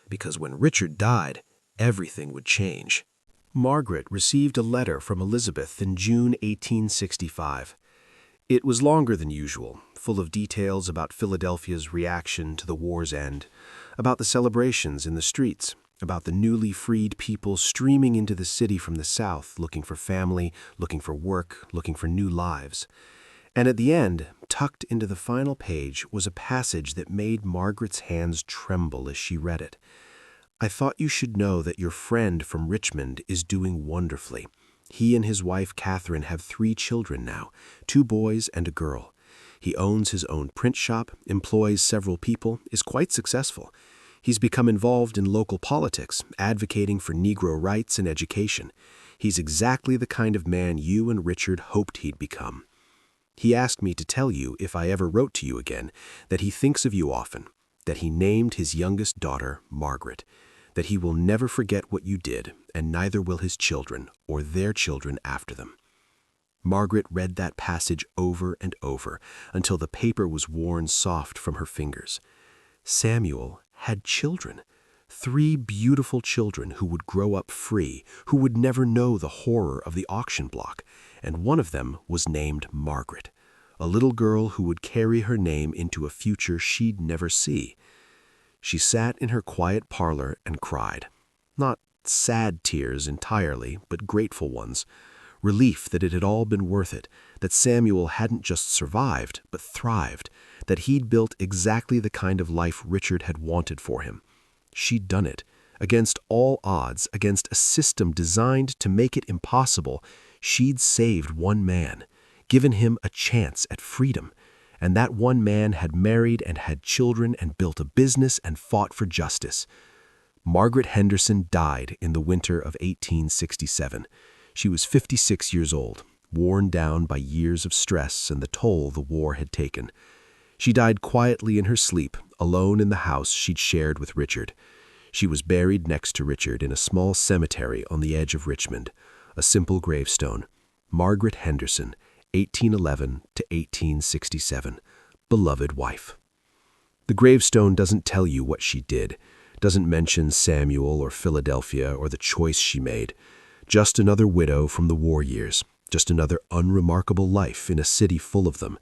Because when Richard died, everything would change. Margaret received a letter from Elizabeth in June 1865. It was longer than usual, full of details about Philadelphia's reaction to the war's end, about the celebrations in the streets, about the newly freed people streaming into the city from the south, looking for family, looking for work, looking for new lives. And at the end, tucked into the final page, was a passage that made Margaret's hands tremble as she read it. "I thought you should know that your friend from Richmond is doing wonderfully. He and his wife Catherine have 3 children now, 2 boys and a girl. He owns his own print shop, employs several people, is quite successful. He's become involved in local politics, advocating for Negro rights and education. He's exactly the kind of man you and Richard hoped he'd become. He asked me to tell you, if I ever wrote to you again, that he thinks of you often, that he named his youngest daughter Margaret, that he will never forget what you did, and neither will his children or their children after them." Margaret read that passage over and over until the paper was worn soft from her fingers. Samuel had children, 3 beautiful children who would grow up free, who would never know the horror of the auction block, and one of them was named Margaret, a little girl who would carry her name into a future she'd never see. She sat in her quiet parlor and cried. Not sad tears entirely, but grateful ones. relief that it had all been worth it, that Samuel hadn't just survived, but thrived, that he'd built exactly the kind of life Richard had wanted for him. She'd done it. Against all odds, against a system designed to make it impossible, she'd saved one man, given him a chance at freedom. And that one man had married and had children and built a business and fought for justice. Margaret Henderson died in the winter of 1867. She was 56 years old, worn down by years of stress and the toll the war had taken. She died quietly in her sleep, alone in the house she'd shared with Richard. She was buried next to Richard in a small cemetery on the edge of Richmond, a simple gravestone. Margaret Henderson, 1811 to 1867, beloved wife. The gravestone doesn't tell you what she did, doesn't mention Samuel or Philadelphia or the choice she made. Just another widow from the war years, just another unremarkable life in a city full of them.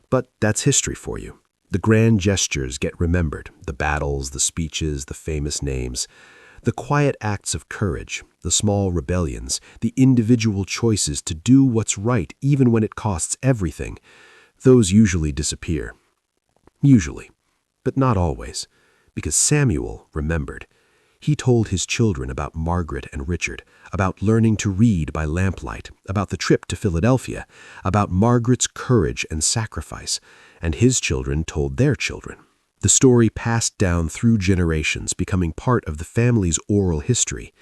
But that's history for you. The grand gestures get remembered, the battles, the speeches, the famous names. The quiet acts of courage, the small rebellions, the individual choices to do what's right even when it costs everything, those usually disappear. Usually, but not always, because Samuel remembered. He told his children about Margaret and Richard, about learning to read by lamplight, about the trip to Philadelphia, about Margaret's courage and sacrifice, and his children told their children. The story passed down through generations, becoming part of the family's oral history.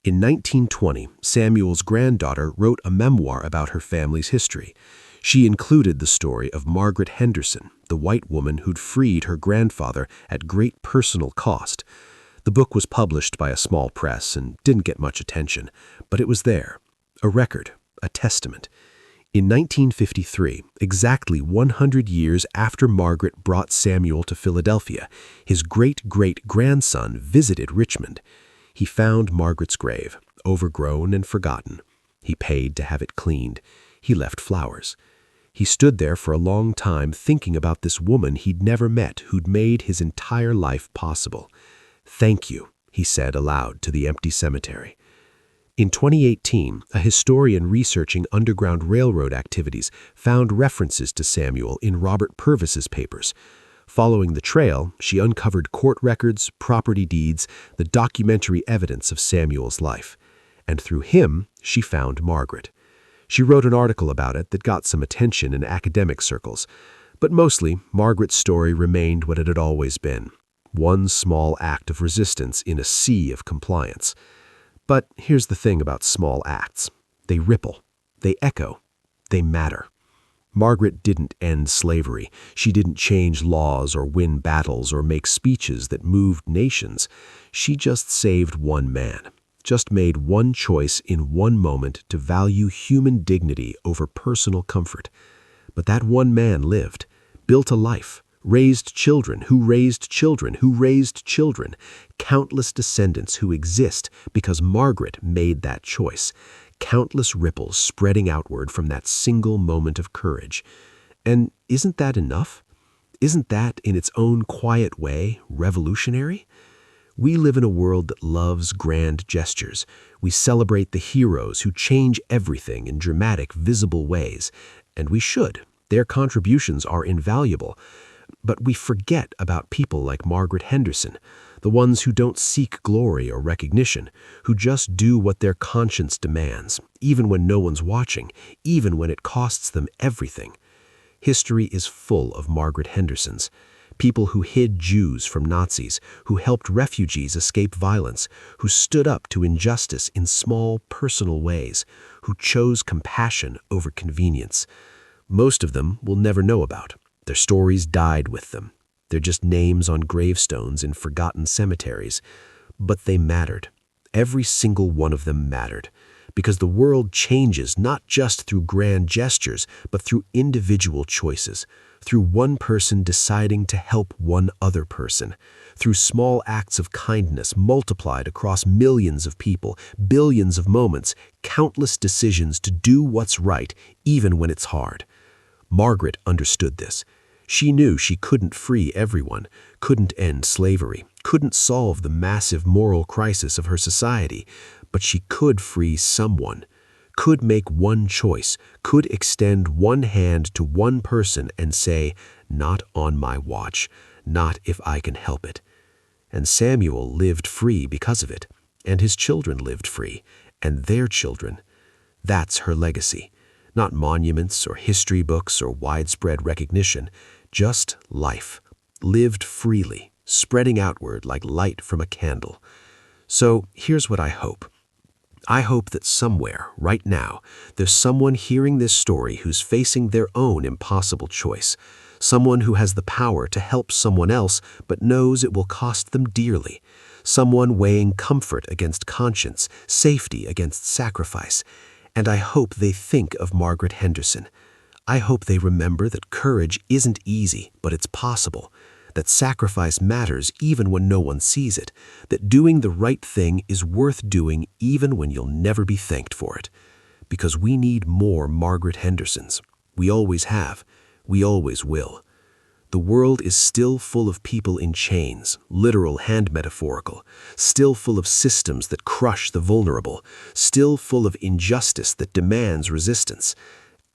In 1920, Samuel's granddaughter wrote a memoir about her family's history. She included the story of Margaret Henderson, the white woman who'd freed her grandfather at great personal cost. The book was published by a small press and didn't get much attention, but it was there, a record, a testament. In 1953, exactly 100 years after Margaret brought Samuel to Philadelphia, his great-great-grandson visited Richmond. He found Margaret's grave, overgrown and forgotten. He paid to have it cleaned. He left flowers. He stood there for a long time thinking about this woman he'd never met who'd made his entire life possible. "Thank you," he said aloud to the empty cemetery. In 2018, a historian researching Underground Railroad activities found references to Samuel in Robert Purvis's papers. Following the trail, she uncovered court records, property deeds, the documentary evidence of Samuel's life. And through him, she found Margaret. She wrote an article about it that got some attention in academic circles. But mostly, Margaret's story remained what it had always been. One small act of resistance in a sea of compliance. But here's the thing about small acts. They ripple. They echo. They matter. Margaret didn't end slavery. She didn't change laws or win battles or make speeches that moved nations. She just saved one man. Just made one choice in one moment to value human dignity over personal comfort. But that one man lived, built a life, raised children who raised children who raised children, countless descendants who exist because Margaret made that choice, countless ripples spreading outward from that single moment of courage. And isn't that enough? Isn't that, in its own quiet way, revolutionary? We live in a world that loves grand gestures. We celebrate the heroes who change everything in dramatic, visible ways. And we should. Their contributions are invaluable. But we forget about people like Margaret Henderson, the ones who don't seek glory or recognition, who just do what their conscience demands, even when no one's watching, even when it costs them everything. History is full of Margaret Hendersons, people who hid Jews from Nazis, who helped refugees escape violence, who stood up to injustice in small, personal ways, who chose compassion over convenience. Most of them we'll never know about. Their stories died with them. They're just names on gravestones in forgotten cemeteries. But they mattered. Every single one of them mattered. Because the world changes not just through grand gestures, but through individual choices. Through one person deciding to help one other person. Through small acts of kindness multiplied across millions of people, billions of moments, countless decisions to do what's right, even when it's hard. Margaret understood this. She knew she couldn't free everyone, couldn't end slavery, couldn't solve the massive moral crisis of her society, but she could free someone, could make one choice, could extend one hand to one person and say, "Not on my watch, not if I can help it." And Samuel lived free because of it, and his children lived free, and their children. That's her legacy. Not monuments or history books or widespread recognition, just life, lived freely, spreading outward like light from a candle. So here's what I hope. I hope that somewhere, right now, there's someone hearing this story who's facing their own impossible choice, someone who has the power to help someone else but knows it will cost them dearly, someone weighing comfort against conscience, safety against sacrifice. And I hope they think of Margaret Henderson. I hope they remember that courage isn't easy, but it's possible, that sacrifice matters even when no one sees it, that doing the right thing is worth doing even when you'll never be thanked for it. Because we need more Margaret Hendersons. We always have. We always will. The world is still full of people in chains, literal and metaphorical, still full of systems that crush the vulnerable, still full of injustice that demands resistance.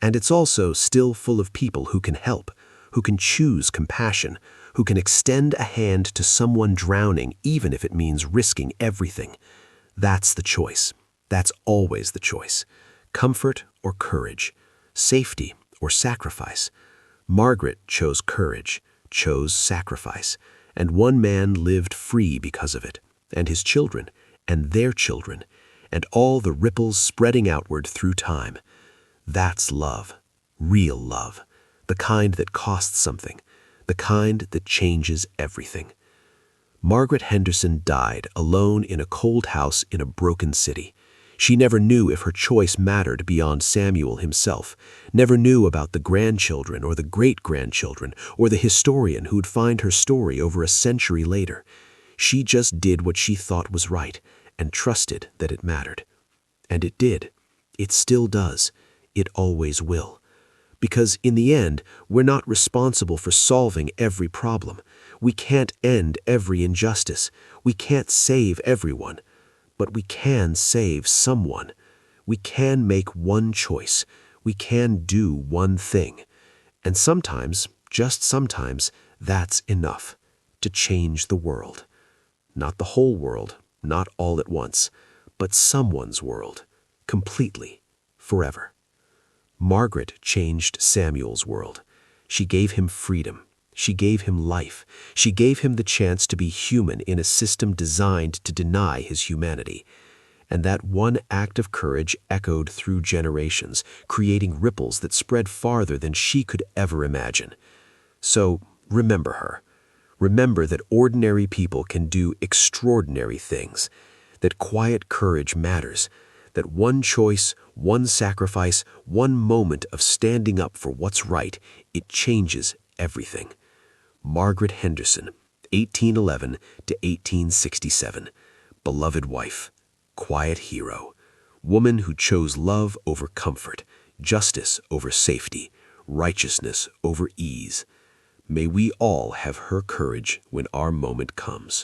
And it's also still full of people who can help, who can choose compassion, who can extend a hand to someone drowning even if it means risking everything. That's the choice. That's always the choice. Comfort or courage, safety or sacrifice. Margaret chose courage, chose sacrifice, and one man lived free because of it, and his children, and their children, and all the ripples spreading outward through time. That's love, real love, the kind that costs something, the kind that changes everything. Margaret Henderson died alone in a cold house in a broken city. She never knew if her choice mattered beyond Samuel himself, never knew about the grandchildren or the great-grandchildren or the historian who'd find her story over a century later. She just did what she thought was right and trusted that it mattered. And it did. It still does. It always will. Because in the end, we're not responsible for solving every problem. We can't end every injustice. We can't save everyone. But we can save someone. We can make one choice. We can do one thing. And sometimes, just sometimes, that's enough to change the world. Not the whole world, not all at once, but someone's world, completely, forever. Margaret changed Samuel's world. She gave him freedom. She gave him life. She gave him the chance to be human in a system designed to deny his humanity. And that one act of courage echoed through generations, creating ripples that spread farther than she could ever imagine. So remember her. Remember that ordinary people can do extraordinary things, that quiet courage matters, that one choice, one sacrifice, one moment of standing up for what's right, it changes everything. Margaret Henderson, 1811 to 1867, beloved wife, quiet hero, woman who chose love over comfort, justice over safety, righteousness over ease. May we all have her courage when our moment comes.